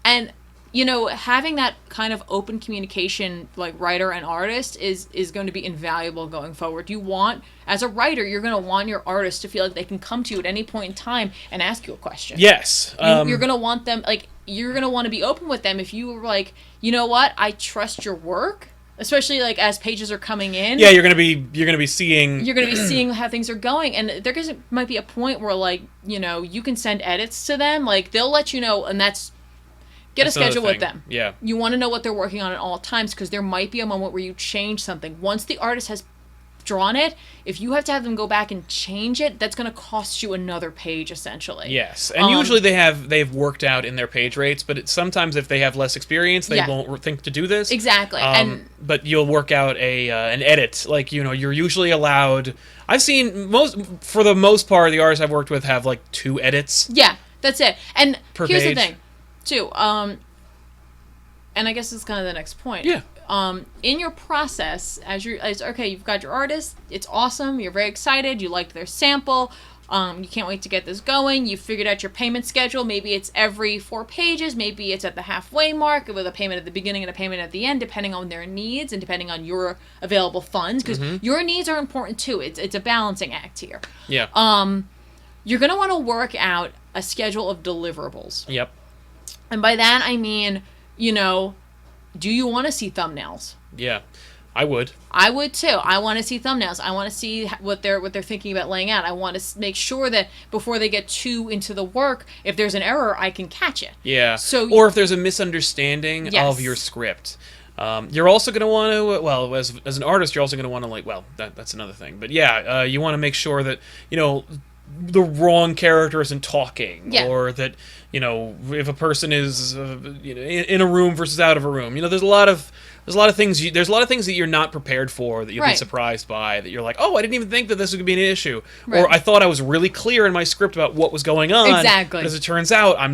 And you know, having that kind of open communication, like writer and artist, is going to be invaluable going forward. You want, as a writer, you're going to want your artist to feel like they can come to you at any point in time and ask you a question. Yes. You're going to want them, like, you're going to want to be open with them if you were like, you know what, I trust your work. Especially like as pages are coming in. Yeah, you're gonna be seeing how things are going, and there might be a point where like, you know, you can send edits to them, like they'll let you know, and that's a schedule with them. Yeah. You want to know what they're working on at all times because there might be a moment where you change something. Once the artist has drawn it, if you have to have them go back and change it, that's going to cost you another page, essentially. Yes, and usually they've worked out in their page rates, but sometimes if they have less experience, they won't think to do this. Exactly. But you'll work out an edit. Like, you're usually allowed... I've seen, for the most part, the artists I've worked with have, like, 2 edits. Yeah, that's it. And here's page. the thing, too. And I guess this is kind of the next point. Yeah. In your process, okay, you've got your artist, it's awesome, you're very excited, you liked their sample, you can't wait to get this going, you figured out your payment schedule, maybe it's every 4 pages, maybe it's at the halfway mark with a payment at the beginning and a payment at the end, depending on their needs and depending on your available funds, because your needs are important too. It's a balancing act here. Yeah. You're going to want to work out a schedule of deliverables. Yep. And by that I mean, do you want to see thumbnails? Yeah, I would. I would too. I want to see thumbnails. I want to see what they're thinking about laying out. I want to make sure that before they get too into the work, if there's an error, I can catch it. Yeah. Or if there's a misunderstanding of your script. You're also going to want to, well, as an artist, you're also going to want to, that's another thing. But yeah, you want to make sure that, the wrong character isn't talking, or that, if a person is, in a room versus out of a room. There's a lot of things that you're not prepared for, that you'll be surprised by, that you're like, oh, I didn't even think that this would be an issue, or I thought I was really clear in my script about what was going on. Exactly. But as it turns out, I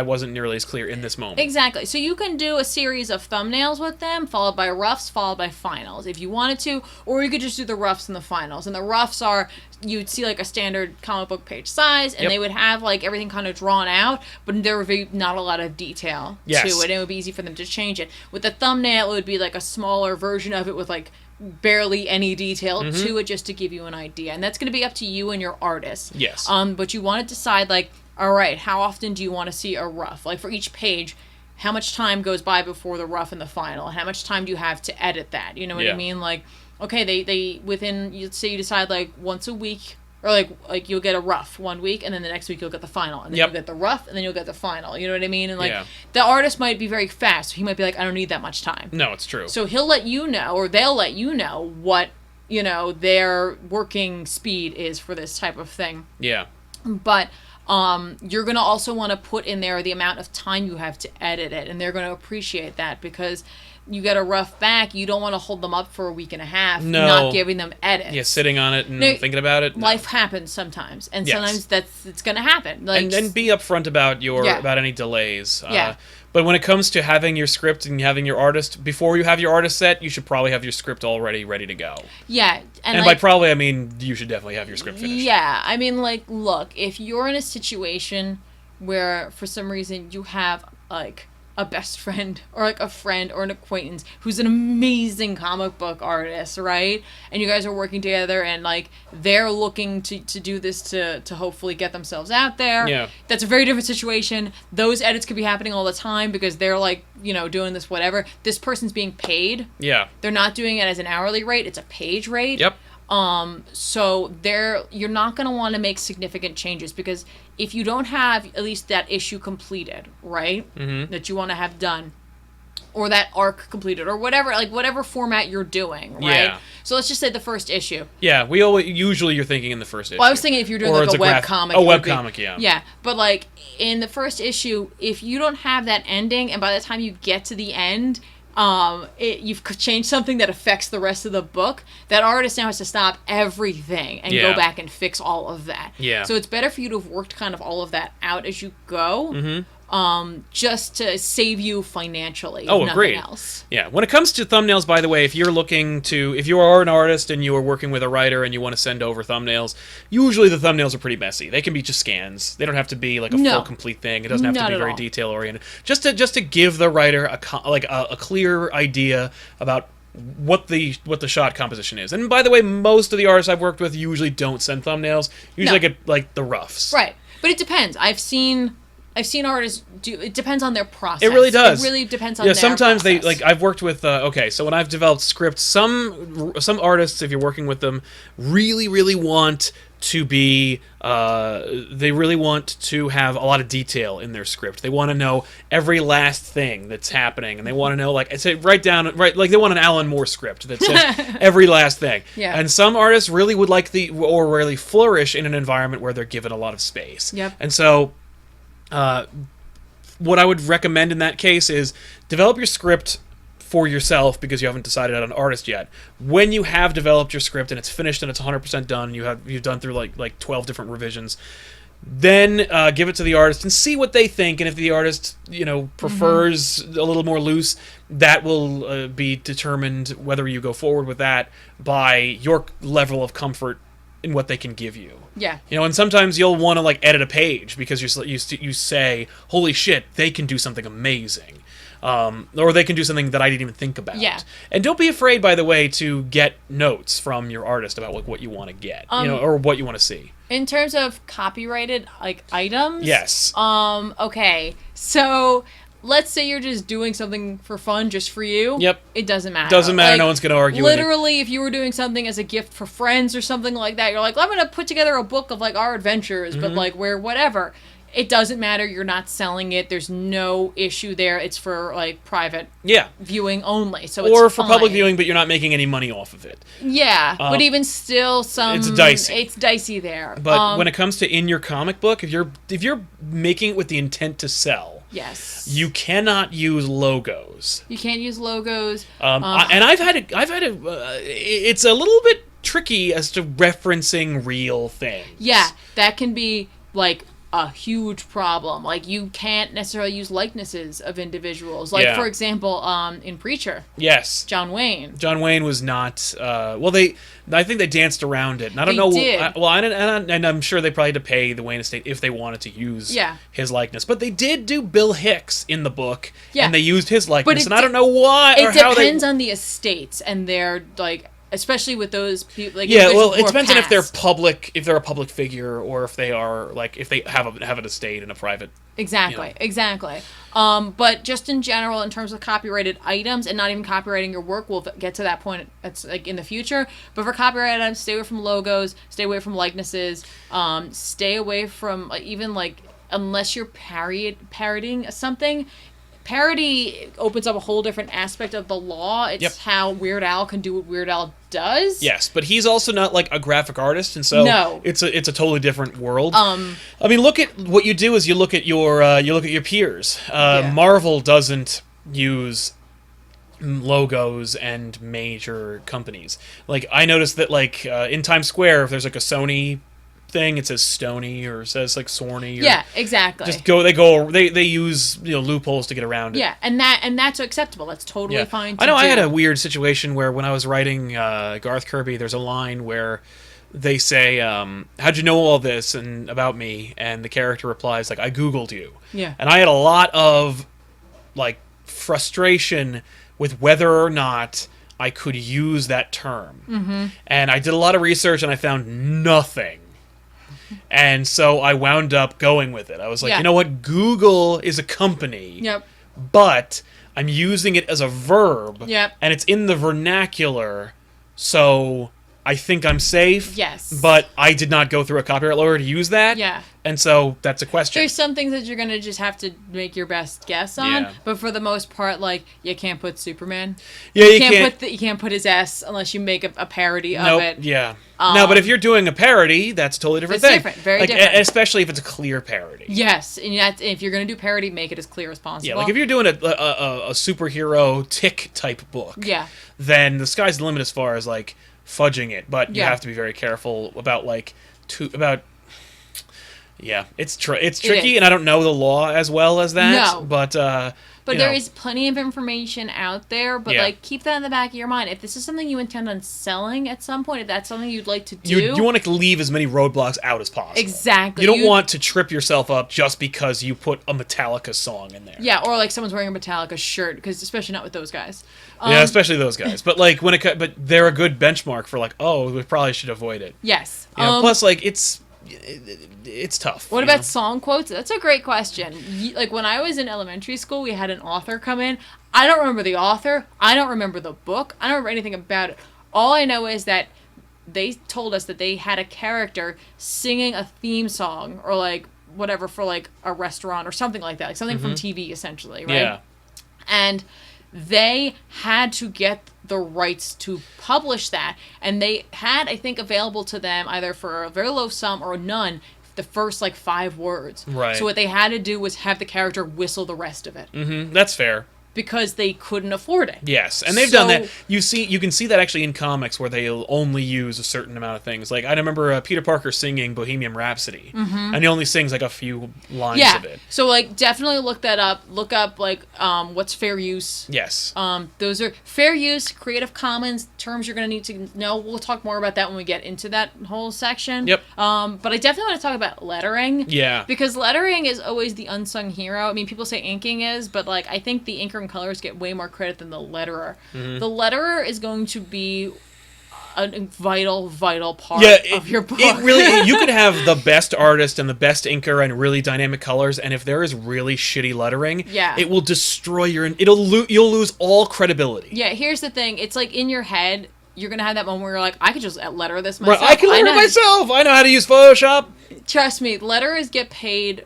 wasn't nearly as clear in this moment. Exactly. So you can do a series of thumbnails with them, followed by roughs, followed by finals, if you wanted to, or you could just do the roughs and the finals. And the roughs are, you'd see like a standard comic book page size, and they would have like everything kind of drawn out, but there would be not a lot of detail to it, and it would be easy for them to change it. With the thumbnail, it would be like a smaller version of it with like barely any detail to it, just to give you an idea. And that's going to be up to you and your artist. Yes. But you want to decide, like, all right, how often do you want to see a rough? Like, for each page, how much time goes by before the rough and the final? How much time do you have to edit that? You know what I mean? Like, okay, they within, let's say you decide, like, once a week, or like you'll get a rough 1 week, and then the next week you'll get the final, and then you'll get the rough, and then you'll get the final. You know what I mean? And like the artist might be very fast. So he might be like, I don't need that much time. No, it's true. So he'll let you know, or they'll let you know what their working speed is for this type of thing. Yeah. But you're gonna also want to put in there the amount of time you have to edit it, and they're gonna appreciate that, because you get a rough back, you don't want to hold them up for a week and a half, not giving them edits. Yeah, sitting on it and thinking about it. Life happens sometimes, and sometimes it's going to happen. Like, and be upfront about about any delays. But when it comes to having your script and having your artist, before you have your artist set, you should probably have your script already ready to go. Yeah. And by probably, I mean you should definitely have your script finished. Yeah. I mean, like, look, if you're in a situation where for some reason you have, like, a best friend or like a friend or an acquaintance who's an amazing comic book artist, right? And you guys are working together, and like they're looking to do this to hopefully get themselves out there. Yeah. That's a very different situation. Those edits could be happening all the time because they're like, doing this whatever. This person's being paid. Yeah. They're not doing it as an hourly rate, it's a page rate. Yep. So you're not going to want to make significant changes, because if you don't have at least that issue completed, right, that you want to have done, or that arc completed, or whatever, like whatever format you're doing, right? Yeah. So let's just say the first issue. Yeah, usually you're thinking in the first issue. Well, I was thinking if you're doing like a web comic. A web comic, yeah. Yeah, but like in the first issue, if you don't have that ending, and by the time you get to the end, you've changed something that affects the rest of the book, that artist now has to stop everything and go back and fix all of that. Yeah. So it's better for you to have worked kind of all of that out as you go, just to save you financially. Oh, nothing agreed. Else. Yeah. When it comes to thumbnails, by the way, if you are an artist and you are working with a writer and you want to send over thumbnails, usually the thumbnails are pretty messy. They can be just scans. They don't have to be like a full complete thing. It doesn't have to be very detail oriented. Just to give the writer a clear idea about what the shot composition is. And by the way, most of the artists I've worked with usually don't send thumbnails. Usually get like the roughs. Right. But it depends. I've seen artists do. It depends on their process. It really does. It really depends on their sometimes process. I've worked with. So when I've developed scripts, some artists, if you're working with them, really want to be they really want to have a lot of detail in their script. They want to know every last thing that's happening, and they want to know, like I said, like they want an Alan Moore script that says every last thing. Yeah. And some artists really would like or really flourish in an environment where they're given a lot of space. Yep. And so what I would recommend in that case is develop your script for yourself, because you haven't decided on an artist yet. When you have developed your script and it's finished and it's 100% done, you've done through like 12 different revisions, then give it to the artist and see what they think. And if the artist prefers a little more loose, that will be determined whether you go forward with that by your level of comfort in what they can give you. Yeah. And sometimes you'll want to like edit a page because you say, holy shit, they can do something amazing. Or they can do something that I didn't even think about. Yeah. And don't be afraid, by the way, to get notes from your artist about what you want to get, or what you want to see. In terms of copyrighted items. Yes. Okay. So let's say you're just doing something for fun, just for you. Yep. It doesn't matter. Doesn't matter. No one's going to argue with it. Literally, if you were doing something as a gift for friends or something like that, you're like, I'm going to put together a book of like our adventures, but like where whatever. It doesn't matter. You're not selling it. There's no issue there. It's for like private viewing only. So or for public viewing, but you're not making any money off of it. Yeah, but even still, it's dicey. It's dicey there. But when it comes to in your comic book, if you're making it with the intent to sell, yes, you cannot use logos. You can't use logos. And I've had it's a little bit tricky as to referencing real things. Yeah, that can be like a huge problem. Like, you can't necessarily use likenesses of individuals. Like, for example, in Preacher. Yes. John Wayne. John Wayne was not... I think they danced around it. And I don't know... Did. And I'm sure they probably had to pay the Wayne estate if they wanted to use his likeness. But they did do Bill Hicks in the book. Yeah. And they used his likeness. And I don't know why or how they... It depends on the estates and their, like... Especially with those people, like it depends on if they're a public figure, or if they are like if they have an estate in a private. Exactly. But just in general, in terms of copyrighted items, and not even copyrighting your work, we'll get to that point. It's like in the future. But for copyrighted items, stay away from logos, stay away from likenesses, stay away from even like unless you're parodying something. Parody opens up a whole different aspect of the law. It's how Weird Al can do what Weird Al does. Yes, but he's also not like a graphic artist, and so it's a totally different world. I mean, look at what you do is you look at your peers. Marvel doesn't use logos and major companies. Like, I noticed that like in Times Square, if there's like a Sony thing, it says Stony or it says like Sorny. Yeah, exactly. They use loopholes to get around it. Yeah, and that's acceptable. That's totally fine. I know. I had a weird situation where when I was writing Garth Kirby, there's a line where they say, "How'd you know all this and about me?" And the character replies like, "I Googled you." Yeah. And I had a lot of like frustration with whether or not I could use that term. Mm-hmm. And I did a lot of research and I found nothing. And so I wound up going with it. I was like, you know what? Google is a company. Yep. But I'm using it as a verb. Yep. And it's in the vernacular. So I think I'm safe. Yes. But I did not go through a copyright lawyer to use that. Yeah. And so that's a question. There's some things that you're going to just have to make your best guess on. Yeah. But for the most part, like, you can't put Superman. Yeah, you can't put his S unless you make a parody of it. Yeah. No, but if you're doing a parody, that's a totally different thing. Different, very different. Especially if it's a clear parody. Yes, and if you're going to do parody, make it as clear as possible. Yeah, like if you're doing a superhero tick type book, then the sky's the limit as far as like fudging it. But you have to be very careful about it's tricky, and I don't know the law as well as that. No. But there is plenty of information out there, but like keep that in the back of your mind. If this is something you intend on selling at some point, if that's something you'd like to do, you want to leave as many roadblocks out as possible. Exactly. You don't want to trip yourself up just because you put a Metallica song in there. Yeah, or like someone's wearing a Metallica shirt, because especially not with those guys. Yeah, especially those guys. But like but they're a good benchmark for like, oh, we probably should avoid it. Yes. Plus, like it's tough. What about song quotes? That's a great question. Like when I was in elementary school, we had an author come in. I don't remember the author. I don't remember the book. I don't remember anything about it. All I know is that they told us that they had a character singing a theme song or like whatever for like a restaurant or something like that, like something from TV essentially, right? Yeah. And they had to get the rights to publish that, and they had, I think, available to them either for a very low sum or none the first like 5 words. Right. So what they had to do was have the character whistle the rest of it. That's fair. Because they couldn't afford it. Yes, and they've done that. You can see that actually in comics where they'll only use a certain amount of things. Like I remember Peter Parker singing Bohemian Rhapsody, and he only sings like a few lines of it. So like definitely look that up. Look up like what's fair use. Yes. Those are fair use, Creative Commons terms you're going to need to know. We'll talk more about that when we get into that whole section. Yep. But I definitely want to talk about lettering. Yeah. Because lettering is always the unsung hero. I mean, people say inking is, but like I think the inker and colors get way more credit than the letterer. The letterer is going to be a vital part of your book. It really, you could have the best artist and the best inker and really dynamic colors, and if there is really shitty lettering, it will destroy you'll lose all credibility. Yeah, here's the thing. It's like in your head, you're going to have that moment where you're like, I could just letter this myself. Right, I can letter it myself. I know how to use Photoshop. Trust me, letterers get paid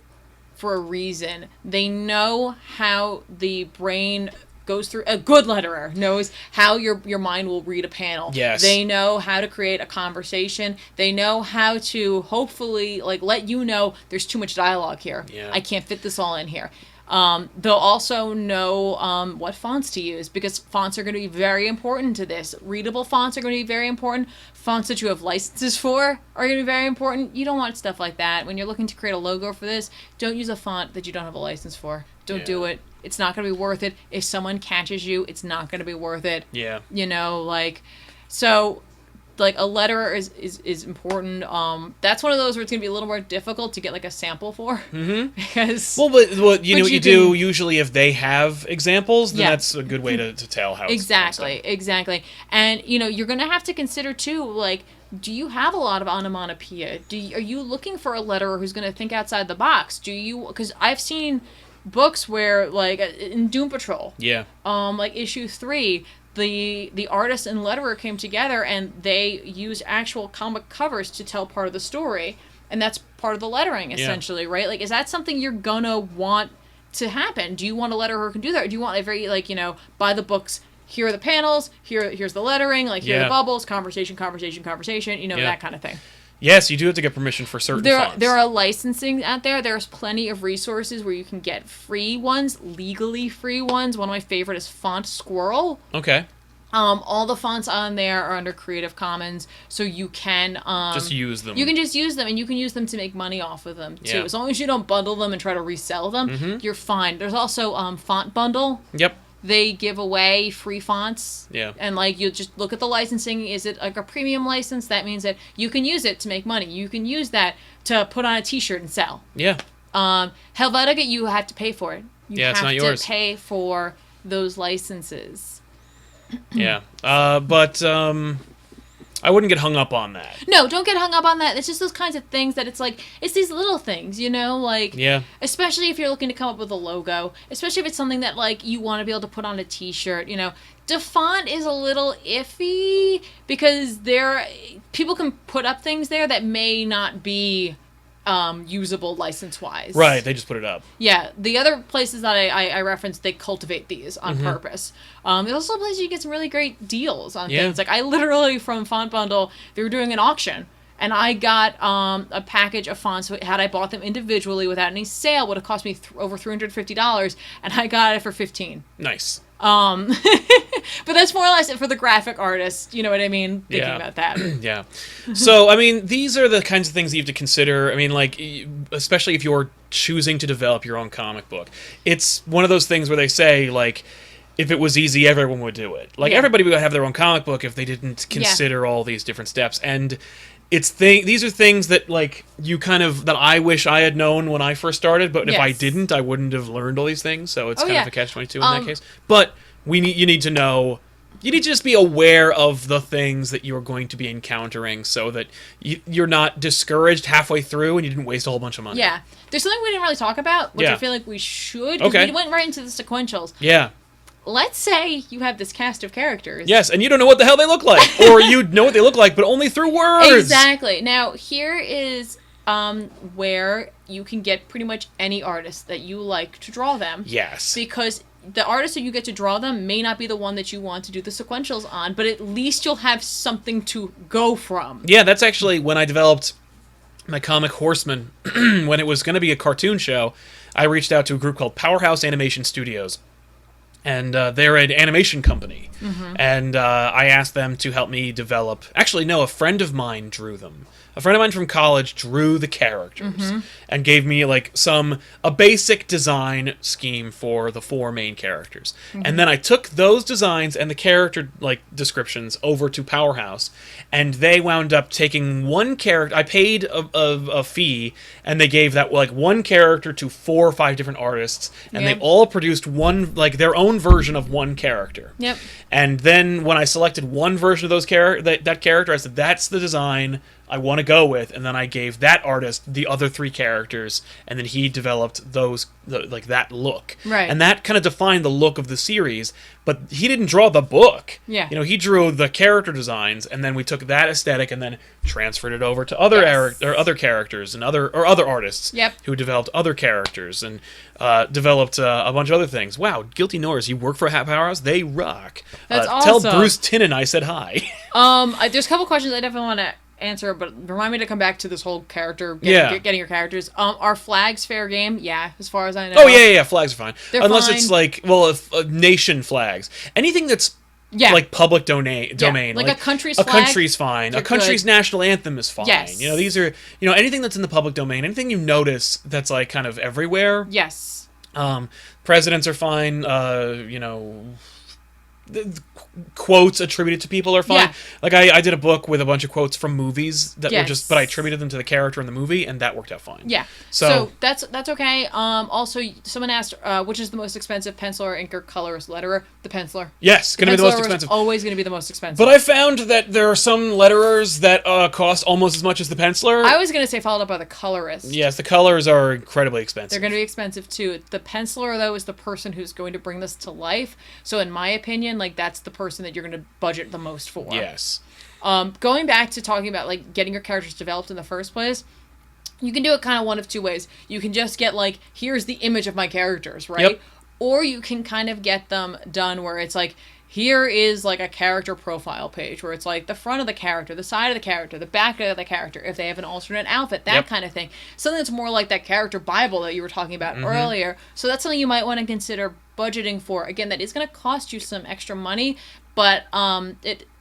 for a reason. They know how the brain goes through. A good letterer knows how your mind will read a panel. Yes. They know how to create a conversation. They know how to hopefully like let you know there's too much dialogue here. Yeah. I can't fit this all in here. They'll also know what fonts to use, because fonts are going to be very important to this. Readable fonts are going to be very important. Fonts that you have licenses for are going to be very important. You don't want stuff like that. When you're looking to create a logo for this, don't use a font that you don't have a license for. Don't do it. It's not going to be worth it. If someone catches you, it's not going to be worth it. Yeah. You know, like, so... like a letterer is important. That's one of those where it's gonna be a little more difficult to get like a sample for. Because but you know what you do usually if they have examples, then that's a good way to tell how exactly. And you know you're gonna have to consider too, like, do you have a lot of onomatopoeia? Are you looking for a letterer who's gonna think outside the box? Because I've seen books where like in Doom Patrol, like issue 3. The artist and letterer came together and they used actual comic covers to tell part of the story, and that's part of the lettering essentially, right? Like, is that something you're gonna want to happen? Do you want a letterer who can do that, or do you want a very like, you know, buy the books, here are the panels, here's the lettering, like here are the bubbles, conversation, you know, that kind of thing. Yes, you do have to get permission for certain fonts. There are licensing out there. There's plenty of resources where you can get free ones, legally free ones. One of my favorite is Font Squirrel. Okay. All the fonts on there are under Creative Commons, so you can just use them. You can just use them, and you can use them to make money off of them too. Yeah. As long as you don't bundle them and try to resell them, you're fine. There's also Font Bundle. Yep. They give away free fonts. Yeah. And like you just look at the licensing. Is it like a premium license? That means that you can use it to make money. You can use that to put on a T-shirt and sell. Yeah. Helvetica, you have to pay for it. You it's not yours. To pay for those licenses. Yeah. But I wouldn't get hung up on that. No, don't get hung up on that. It's just those kinds of things that it's like, it's these little things, you know, like, especially if you're looking to come up with a logo, especially if it's something that like you want to be able to put on a T-shirt, you know. The font is a little iffy because people can put up things there that may not be usable license-wise. Right, they just put it up. Yeah, the other places that I referenced, they cultivate these on purpose. There's also places you get some really great deals on things. Like, I literally, from Font Bundle, they were doing an auction, and I got a package of fonts. Had I bought them individually without any sale, would have cost me over $350, and I got it for $15. Nice. But that's more or less it for the graphic artist. You know what I mean? Thinking about that. Yeah. So, I mean, these are the kinds of things that you have to consider. I mean, like, especially if you're choosing to develop your own comic book. It's one of those things where they say, like, if it was easy, everyone would do it. Like, everybody would have their own comic book if they didn't consider all these different steps. And these are things that, like, that I wish I had known when I first started, but if I didn't, I wouldn't have learned all these things, so it's kind of a catch-22 in that case. But you need to know, you need to just be aware of the things that you're going to be encountering so that you're not discouraged halfway through and you didn't waste a whole bunch of money. Yeah. There's something we didn't really talk about, which I feel like we should, because we went right into the sequentials. Yeah. let's say you have this cast of characters. Yes, and you don't know what the hell they look like. Or you know what they look like, but only through words. Exactly. Now, here is where you can get pretty much any artist that you like to draw them. Yes. Because the artist that you get to draw them may not be the one that you want to do the sequentials on, but at least you'll have something to go from. Yeah, that's actually when I developed my comic Horseman. When it was going to be a cartoon show, I reached out to a group called Powerhouse Animation Studios. And they're an animation company. Mm-hmm. And I asked them to help me develop... Actually, no, a friend of mine drew them. A friend of mine from college drew the characters and gave me like a basic design scheme for the 4 main characters. And then I took those designs and the character like descriptions over to Powerhouse, and they wound up taking one character. I paid a fee, and they gave that like one character to 4 or 5 different artists, and they all produced one like their own version of one character. Yep. And then when I selected one version of those that character, I said that's the design I want to go with, and then I gave that artist the other 3 characters, and then he developed that look. Right. And that kind of defined the look of the series, but he didn't draw the book. Yeah. You know, he drew the character designs, and then we took that aesthetic and then transferred it over to other other characters and other artists who developed other characters and developed a bunch of other things. Wow, Guilty Norris, you work for Powerhouse? They rock. That's awesome. Tell Bruce Tinnen I said hi. There's a couple questions I definitely want to answer, but remind me to come back to this whole character getting your characters. Are flags fair game? Yeah, as far as I know. Oh yeah, flags are fine. They're unless fine. It's like nation flags. Anything that's like public domain. Like a country's a flag. Country's fine. A country's good. National anthem is fine. Yes. You know, these are anything that's in the public domain. Anything you notice that's like kind of everywhere. Yes. Presidents are fine. Quotes attributed to people are fine. Yeah. Like I did a book with a bunch of quotes from movies that were but I attributed them to the character in the movie, and that worked out fine. Yeah. So that's okay. Also, someone asked, which is the most expensive, penciler, inker, colorist, letterer? The penciler. Yes, going to be the most expensive. Always going to be the most expensive. But I found that there are some letterers that cost almost as much as the penciler. I was going to say followed up by the colorist. Yes, the colors are incredibly expensive. They're going to be expensive too. The penciler, though, is the person who's going to bring this to life. So in my opinion, like that's the person that you're going to budget the most for. Yes. Going back to talking about like getting your characters developed in the first place, you can do it kind of one of 2 ways. You can just get like, here's the image of my characters, right? Yep. Or you can kind of get them done where it's like, here is like a character profile page where it's like the front of the character, the side of the character, the back of the character, if they have an alternate outfit, that kind of thing. Something that's more like that character Bible that you were talking about earlier. So that's something you might want to consider budgeting for. Again, that is going to cost you some extra money, but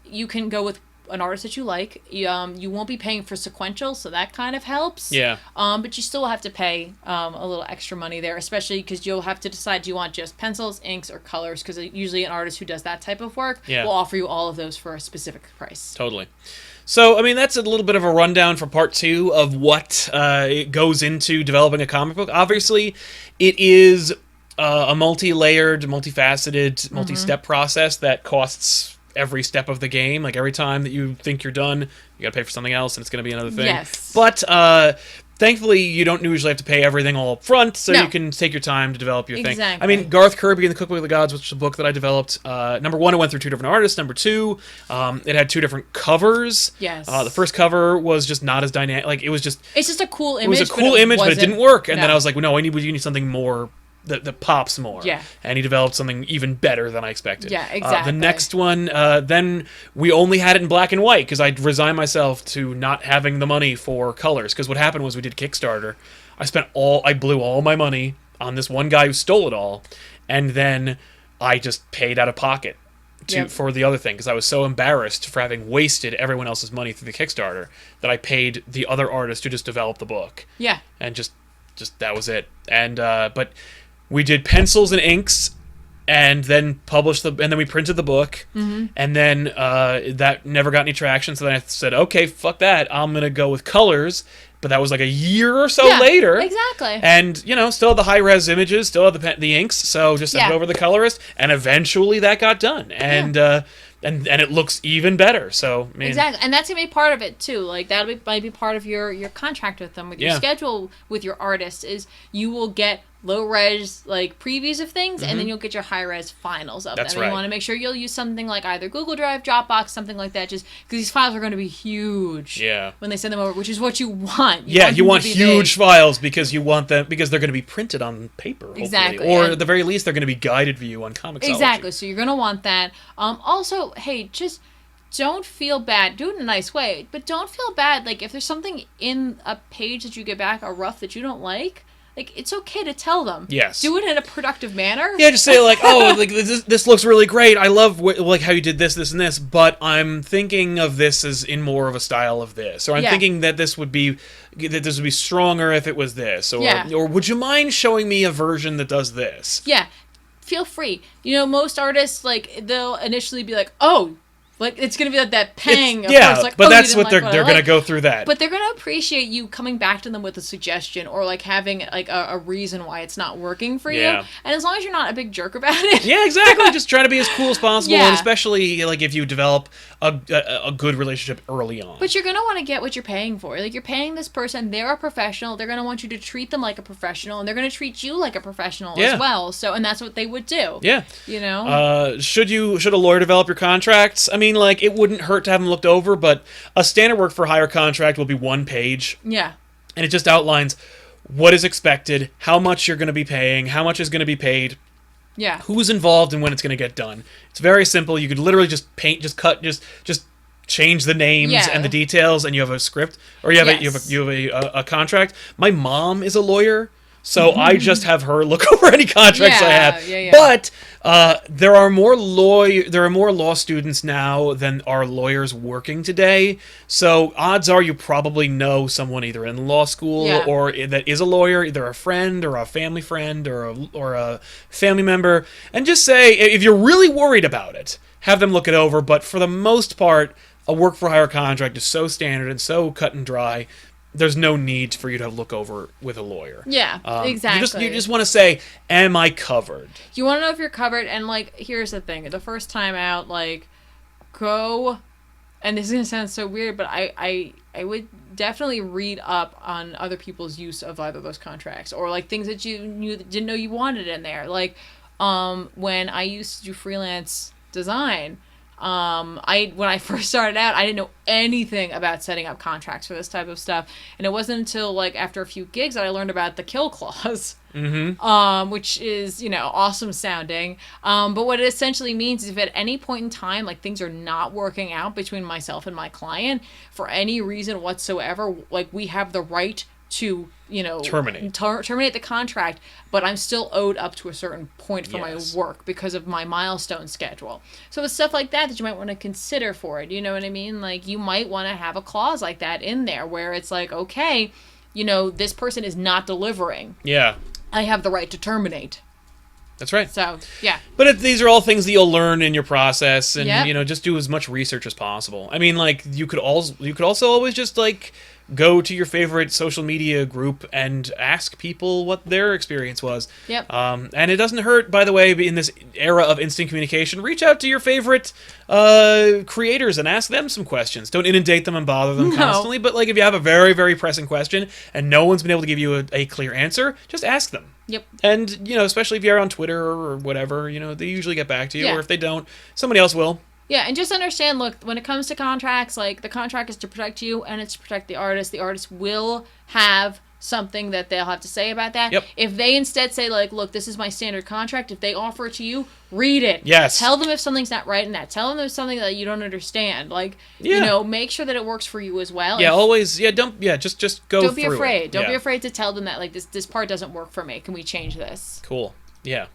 you can go with an artist that you like. You won't be paying for sequential, so that kind of helps. Yeah. But you still have to pay a little extra money there, especially because you'll have to decide, do you want just pencils, inks, or colors? Because usually an artist who does that type of work will offer you all of those for a specific price. Totally. So, I mean, that's a little bit of a rundown for part 2 of what it goes into developing a comic book. Obviously, it is a multi-layered, multifaceted, multi-step process that costs every step of the game. Like every time that you think you're done, you gotta pay for something else, and it's gonna be another thing. Yes. But thankfully, you don't usually have to pay everything all up front, so you can take your time to develop your thing. Exactly. I mean, Garth Kirby and the Cookbook of the Gods, which is a book that I developed. Number 1, it went through 2 different artists. Number 2, it had 2 different covers. Yes. The first cover was just not as dynamic. Like it was just. It's just a cool image. It was a cool image, but it didn't work. And No. then I was like, well, no, you need something more. That pops more. Yeah. And he developed something even better than I expected. Yeah, exactly. The next one, then we only had it in black and white because I'd resigned myself to not having the money for colors. Because what happened was we did Kickstarter. I blew all my money on this one guy who stole it all. And then I just paid out of pocket for the other thing because I was so embarrassed for having wasted everyone else's money through the Kickstarter that I paid the other artist to just develop the book. Yeah. And just that was it. And but we did pencils and inks, and then then we printed the book, and then that never got any traction. So then I said, okay, fuck that. I'm gonna go with colors. But that was like a year or so later. Exactly. And still had the high res images, still had the inks. So just sent it over to the colorist, and eventually that got done. And and it looks even better. So I mean, exactly, and that's gonna be part of it too. Like might be part of your contract with them, with your schedule with your artist. Is you will get low res like previews of things, and then Mhm. you'll get your high res finals of That's them. right. You want to make sure you'll use something like either Google Drive, Dropbox, something like that, just because these files are going to be huge. Yeah. When they send them over, which is what you want. You them want to be huge big. files because you want them because they're going to be printed on paper, hopefully. Exactly. Or And- at the very least, they're going to be guided view on Comixology. Exactly. So you're going to want that. Also, hey, just don't feel bad. Do it in a nice way, but don't feel bad. Like, if there's something in a page that you get back, a rough that you don't like, it's okay to tell them. Yes. Do it in a productive manner. Yeah, just say like, oh, like this looks really great. I love like how you did this, this, and this. But I'm thinking of this as in more of a style of this, or I'm thinking that this would be stronger if it was this, or would you mind showing me a version that does this? Yeah. Feel free. Most artists, like, they'll initially be like, oh, like, it's going to be like that pang. First, but oh, that's what they're going to go through that. But they're going to appreciate you coming back to them with a suggestion, or, like, having, like, a reason why it's not working for you. And as long as you're not a big jerk about it. Yeah, exactly. Just try to be as cool as possible, Yeah. and especially, like, if you develop a good relationship early on. But you're going to want to get what you're paying for. Like, you're paying this person, they're a professional, they're going to want you to treat them like a professional, and they're going to treat you like a professional as well. So, and that's what they would do. Yeah. Should a lawyer develop your contracts? I mean, like, it wouldn't hurt to have them looked over, but a standard work for hire contract will be 1 page. Yeah. And it just outlines what is expected, how much you're going to be paying, how much is going to be paid, who's involved, and when it's going to get done. It's very simple. You could literally just paint, just cut, just change the names and the details, and you have a script, or you have a contract. My mom is a lawyer, so I just have her look over any contracts I have. But there are more law students now than are lawyers working today. So odds are you probably know someone either in law school or that is a lawyer, either a friend or a family friend or a family member. And just say, if you're really worried about it, have them look it over. But for the most part, a work for hire contract is so standard and so cut and dry. There's no need for you to look over with a lawyer. Yeah, exactly. You just want to say, am I covered? You want to know if you're covered, and, like, here's the thing. The first time out, like, go, and this is going to sound so weird, but I would definitely read up on other people's use of either of those contracts, or, like, things that didn't know you wanted in there. Like, when I used to do freelance design, when I first started out, I didn't know anything about setting up contracts for this type of stuff, and it wasn't until, like, after a few gigs that I learned about the kill clause, which is, awesome sounding. But what it essentially means is if at any point in time, like, things are not working out between myself and my client for any reason whatsoever, like, we have the right to terminate the contract, but I'm still owed up to a certain point for my work because of my milestone schedule. So it's stuff like that you might want to consider for it. You know what I mean? Like, you might want to have a clause like that in there where it's like, okay, this person is not delivering. Yeah. I have the right to terminate. That's right. So, yeah. But these are all things that you'll learn in your process, and just do as much research as possible. I mean, like, you could also always just, like, go to your favorite social media group and ask people what their experience was. Yep. And it doesn't hurt, by the way, in this era of instant communication, reach out to your favorite creators and ask them some questions. Don't inundate them and bother them constantly, but, like, if you have a very, very pressing question and no one's been able to give you a clear answer, just ask them. Yep. And, especially if you're on Twitter or whatever, they usually get back to you, or if they don't, somebody else will. Yeah, and just understand, look, when it comes to contracts, like, the contract is to protect you and it's to protect the artist. The artist will have something that they'll have to say about that. Yep. If they instead say, like, look, this is my standard contract, if they offer it to you, read it. Yes. Tell them if something's not right in that. Tell them there's something that you don't understand. Like, make sure that it works for you as well. Yeah, always, just go through it. Don't be afraid. Don't be afraid to tell them that, like, this part doesn't work for me. Can we change this? Cool. Yeah.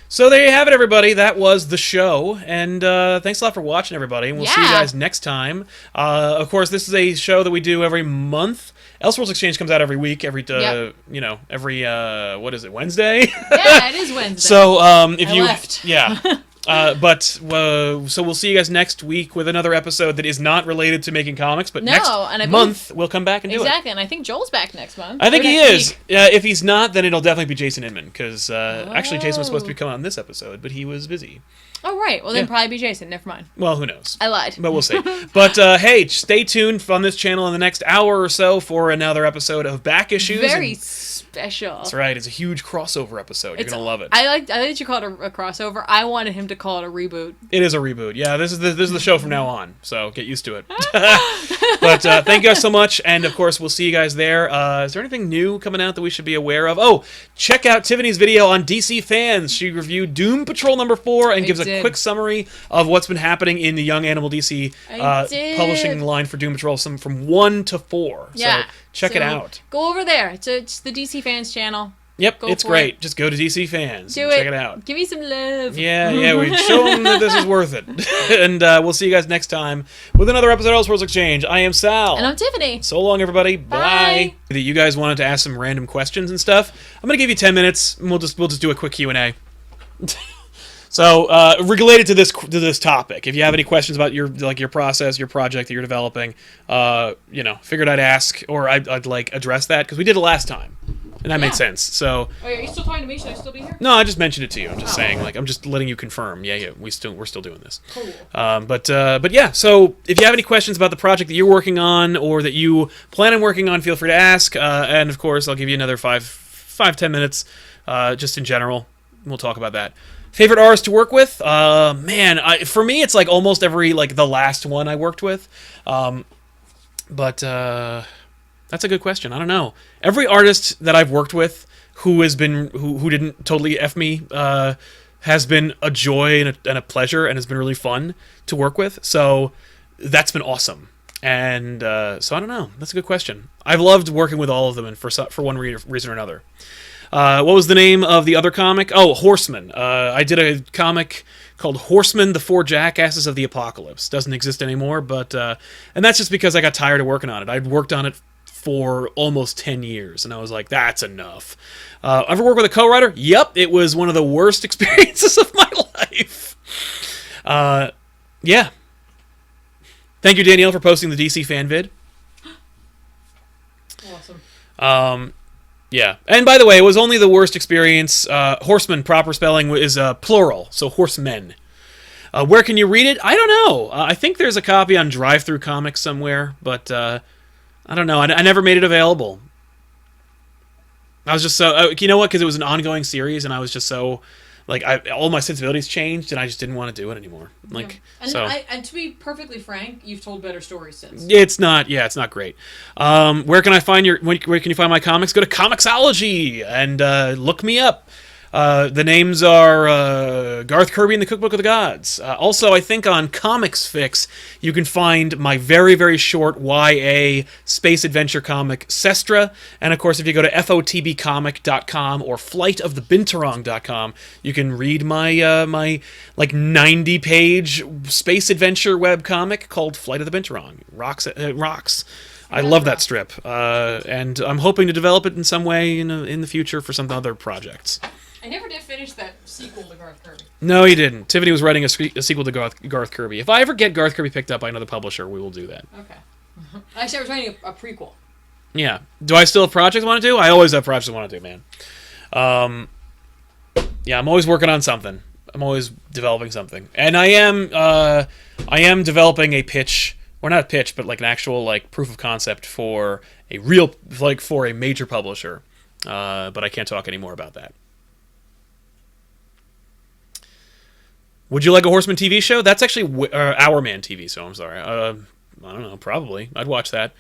So there you have it, everybody. That was the show, and thanks a lot for watching, everybody. And we'll see you guys next time. Of course, this is a show that we do every month. Elseworlds Exchange comes out every week, every what is it, Wednesday? Yeah, it is Wednesday. So if you left. So we'll see you guys next week with another episode that is not related to making comics, but next month we'll come back and do it. Exactly, and I think Joel's back next month. I think he is. If he's not, then it'll definitely be Jason Inman, because actually Jason was supposed to be coming on this episode, but he was busy. Oh, right. Well, then probably be Jason. Never mind. Well, who knows? I lied. But we'll see. But, hey, stay tuned on this channel in the next hour or so for another episode of Back Issues. Very special. That's right. It's a huge crossover episode. You're gonna love it. I like that you call it a crossover. I wanted him to call it a reboot. It is a reboot. Yeah, this is the show from now on. So get used to it. But thank you guys so much, and of course we'll see you guys there. Is there anything new coming out that we should be aware of? Oh, check out Tiffany's video on DC Fans. She reviewed Doom Patrol #4 and gives a quick summary of what's been happening in the Young Animal DC publishing line for Doom Patrol, from 1 to 4. Yeah. So check it out. Go over there. It's the DC Fans channel. Yep, it's great. Just go to DC Fans. Check it out. Give me some love. Yeah, we show them that this is worth it. And we'll see you guys next time with another episode of Elseworlds Exchange. I am Sal. And I'm Tiffany. So long, everybody. Bye. That you guys wanted to ask some random questions and stuff. I'm going to give you 10 minutes, and we'll just do a quick Q&A. So, related to this topic, if you have any questions about your process, your project that you're developing, figured I'd ask, or I'd address that, because we did it last time. And that made sense. So. Oh, are you still talking to me? Should I still be here? No, I just mentioned it to you. I'm just saying, I'm just letting you confirm. Yeah, we're still doing this. Cool. But yeah. So if you have any questions about the project that you're working on or that you plan on working on, feel free to ask. And of course, I'll give you another 5-10 minutes, just in general. We'll talk about that. Favorite artist to work with? For me, it's like almost every the last one I worked with. But that's a good question. I don't know. Every artist that I've worked with who didn't totally F me has been a joy and a pleasure, and has been really fun to work with. So that's been awesome. And so I don't know. That's a good question. I've loved working with all of them, and for one reason or another. What was the name of the other comic? Oh, Horseman. I did a comic called Horseman, the Four Jackasses of the Apocalypse. Doesn't exist anymore, but and that's just because I got tired of working on it. I'd worked on it for almost 10 years, and I was like, that's enough. Ever worked with a co-writer? Yep, it was one of the worst experiences of my life. Yeah. Thank you, Danielle, for posting the DC fan vid. Awesome. Yeah. And by the way, it was only the worst experience. Horseman, proper spelling, is plural, so horsemen. Where can you read it? I don't know. I think there's a copy on Drive-Thru Comics somewhere, but I don't know. I never made it available. I was just so... you know what? Because it was an ongoing series, and I was just so... all my sensibilities changed, and I just didn't want to do it anymore. And to be perfectly frank, you've told better stories since. It's not great. Where can I find where can you find my comics? Go to Comixology and look me up. The names are Garth Kirby and the Cookbook of the Gods. Also, I think on Comics Fix, you can find my very, very short YA space adventure comic, Sestra. And of course, if you go to fotbcomic.com or flightofthebinturong.com, you can read my my 90-page space adventure web comic called Flight of the Binturong. Rocks. I love that strip, and I'm hoping to develop it in some way in the future for some other projects. I never did finish that sequel to Garth Kirby. No, you didn't. Tiffany was writing a sequel to Garth Kirby. If I ever get Garth Kirby picked up by another publisher, we will do that. Okay. Actually, I was writing a prequel. Yeah. Do I still have projects I want to do? I always have projects I want to do, man. Yeah, I'm always working on something. I'm always developing something. And I am developing a pitch, or not a pitch, but an actual proof of concept for a real for a major publisher. But I can't talk any more about that. Would you like a Horseman TV show? That's actually Our Man TV, so I'm sorry. I don't know, probably. I'd watch that.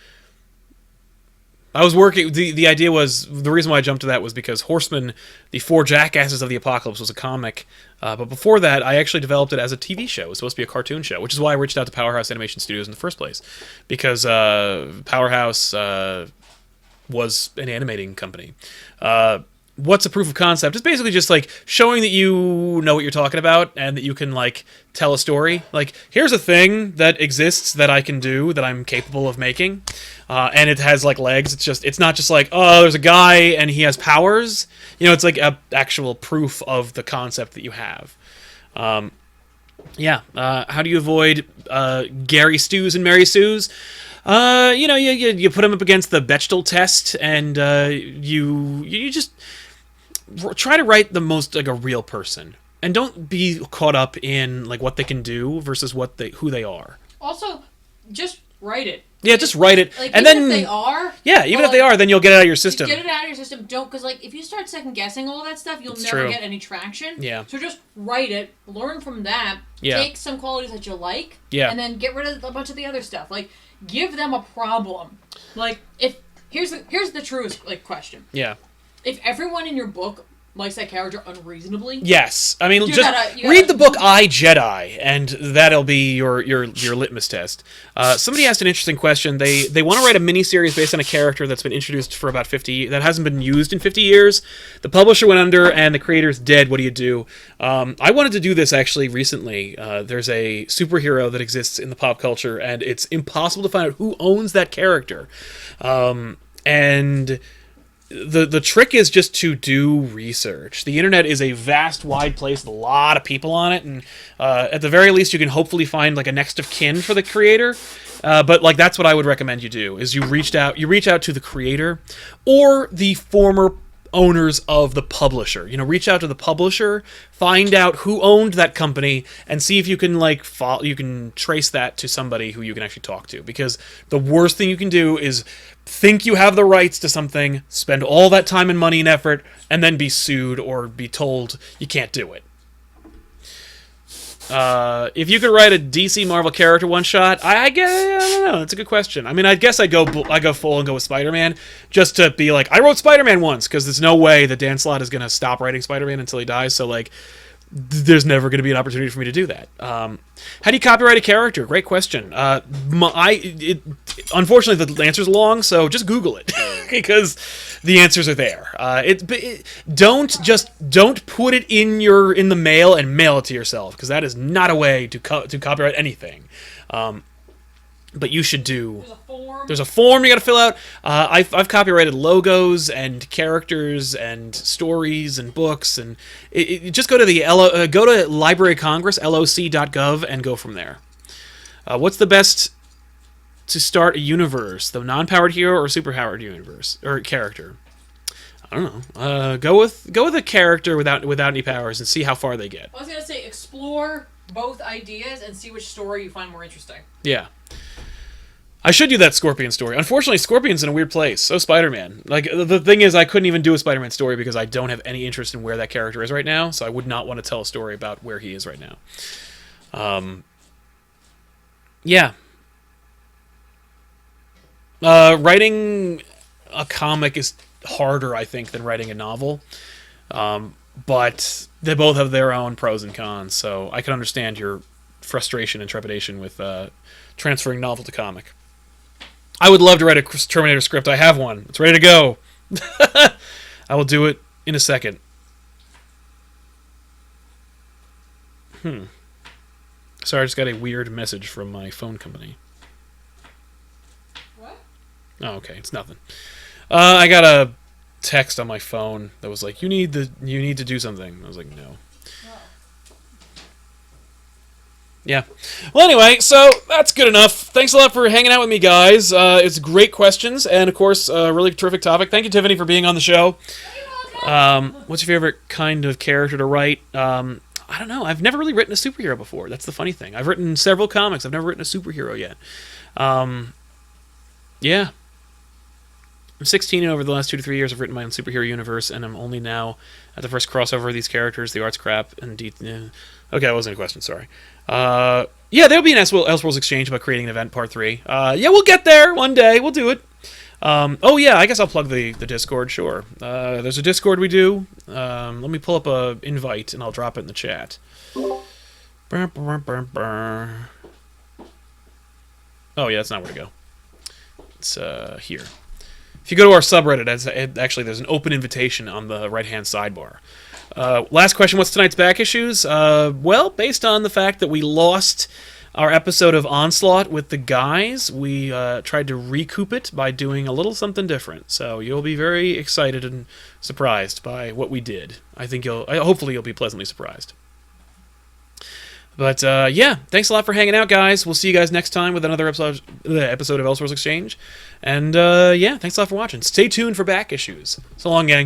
I was working... The idea was... The reason why I jumped to that was because Horseman, the Four Jackasses of the Apocalypse, was a comic. But before that, I actually developed it as a TV show. It was supposed to be a cartoon show, which is why I reached out to Powerhouse Animation Studios in the first place. Because Powerhouse was an animating company. What's a proof of concept? It's basically just showing that you know what you're talking about and that you can tell a story. Here's a thing that exists that I can do, that I'm capable of making, and it has legs. It's not just oh, there's a guy and he has powers. It's a actual proof of the concept that you have. Yeah. How do you avoid Gary Stews and Mary Sues? You put them up against the Bechdel test, and you just try to write the most like a real person, and don't be caught up in what they can do versus who they are. Also, just write it. Yeah, just write it, like, and even then if they are. Yeah, even if they are, then you'll get it out of your system. Get it out of your system. Don't, because like if you start second guessing all that stuff, you'll never get any traction. Yeah. So just write it, learn from that. Yeah. Take some qualities that you like. Yeah. And then get rid of a bunch of the other stuff. Like give them a problem. Like if here's the truest like question. Yeah. If everyone in your book likes that character unreasonably. Yes, I mean, you just gotta read the book I, Jedi, and that'll be your litmus test. Somebody asked an interesting question. They want to write a miniseries based on a character that's been introduced for about 50 that hasn't been used in 50 years. The publisher went under, and the creator's dead. What do you do? I wanted to do this actually recently. There's a superhero that exists in the pop culture, and it's impossible to find out who owns that character. And the trick is just to do research. The internet is a vast, wide place with a lot of people on it, and at the very least, you can hopefully find like a next of kin for the creator. But like that's what I would recommend you do: is you reach out to the creator or the former owners of the publisher. Reach out to the publisher, find out who owned that company, and see if you can you can trace that to somebody who you can actually talk to. Because the worst thing you can do is think you have the rights to something, spend all that time and money and effort, and then be sued or be told you can't do it. If you could write a DC Marvel character one shot, I don't know. That's a good question. I mean, I guess I go full and go with Spider-Man, just to be like, I wrote Spider-Man once, because there's no way that Dan Slott is gonna stop writing Spider-Man until he dies. So like, there's never going to be an opportunity for me to do that. How do you copyright a character? Great question. Unfortunately, the answer's long, so just Google it because the answers are there. Don't put it in the mail and mail it to yourself, because that is not a way to copyright anything. But you should do. There's a form you got to fill out. I've copyrighted logos and characters and stories and books, and just go to go to Library of Congress, loc.gov, and go from there. What's the best to start a universe? The non-powered hero or super-powered universe or character? I don't know. Go with a character without any powers and see how far they get. I was gonna say explore both ideas and see which story you find more interesting. Yeah. I should do that Scorpion story. Unfortunately, Scorpion's in a weird place. So Spider-Man. Like, the thing is, I couldn't even do a Spider-Man story because I don't have any interest in where that character is right now, so I would not want to tell a story about where he is right now. Yeah. Writing a comic is harder, I think, than writing a novel. But they both have their own pros and cons, so I can understand your frustration and trepidation with transferring novel to comic. I would love to write a Terminator script. I have one. It's ready to go. I will do it in a second. Sorry, I just got a weird message from my phone company. What? Oh, okay. It's nothing. I got a text on my phone that was like, you need to do something. I was like, no. Yeah. Well, anyway, so that's good enough. Thanks a lot for hanging out with me, guys. It's great questions, and of course, a really terrific topic. Thank you, Tiffany, for being on the show. What's your favorite kind of character to write? I don't know. I've never really written a superhero before. That's the funny thing. I've written several comics. I've never written a superhero yet. Yeah. I'm 16, and over the last 2 to 3 years, I've written my own superhero universe, and I'm only now at the first crossover of these characters. The art's crap, and okay, that wasn't a question. Sorry. Yeah, there'll be an Elseworlds Exchange about creating an event, part 3. Yeah, we'll get there one day. We'll do it. Oh yeah, I guess I'll plug the Discord. Sure. There's a Discord we do. Let me pull up a invite and I'll drop it in the chat. Oh yeah, that's not where to go. It's here. If you go to our subreddit, actually there's an open invitation on the right-hand sidebar. Last question, what's tonight's back issues? Well, based on the fact that we lost our episode of Onslaught with the guys, we tried to recoup it by doing a little something different. So you'll be very excited and surprised by what we did. Hopefully you'll be pleasantly surprised. But yeah, thanks a lot for hanging out, guys. We'll see you guys next time with another episode of Elseworlds Exchange. And yeah, thanks a lot for watching. Stay tuned for back issues. So long, gang.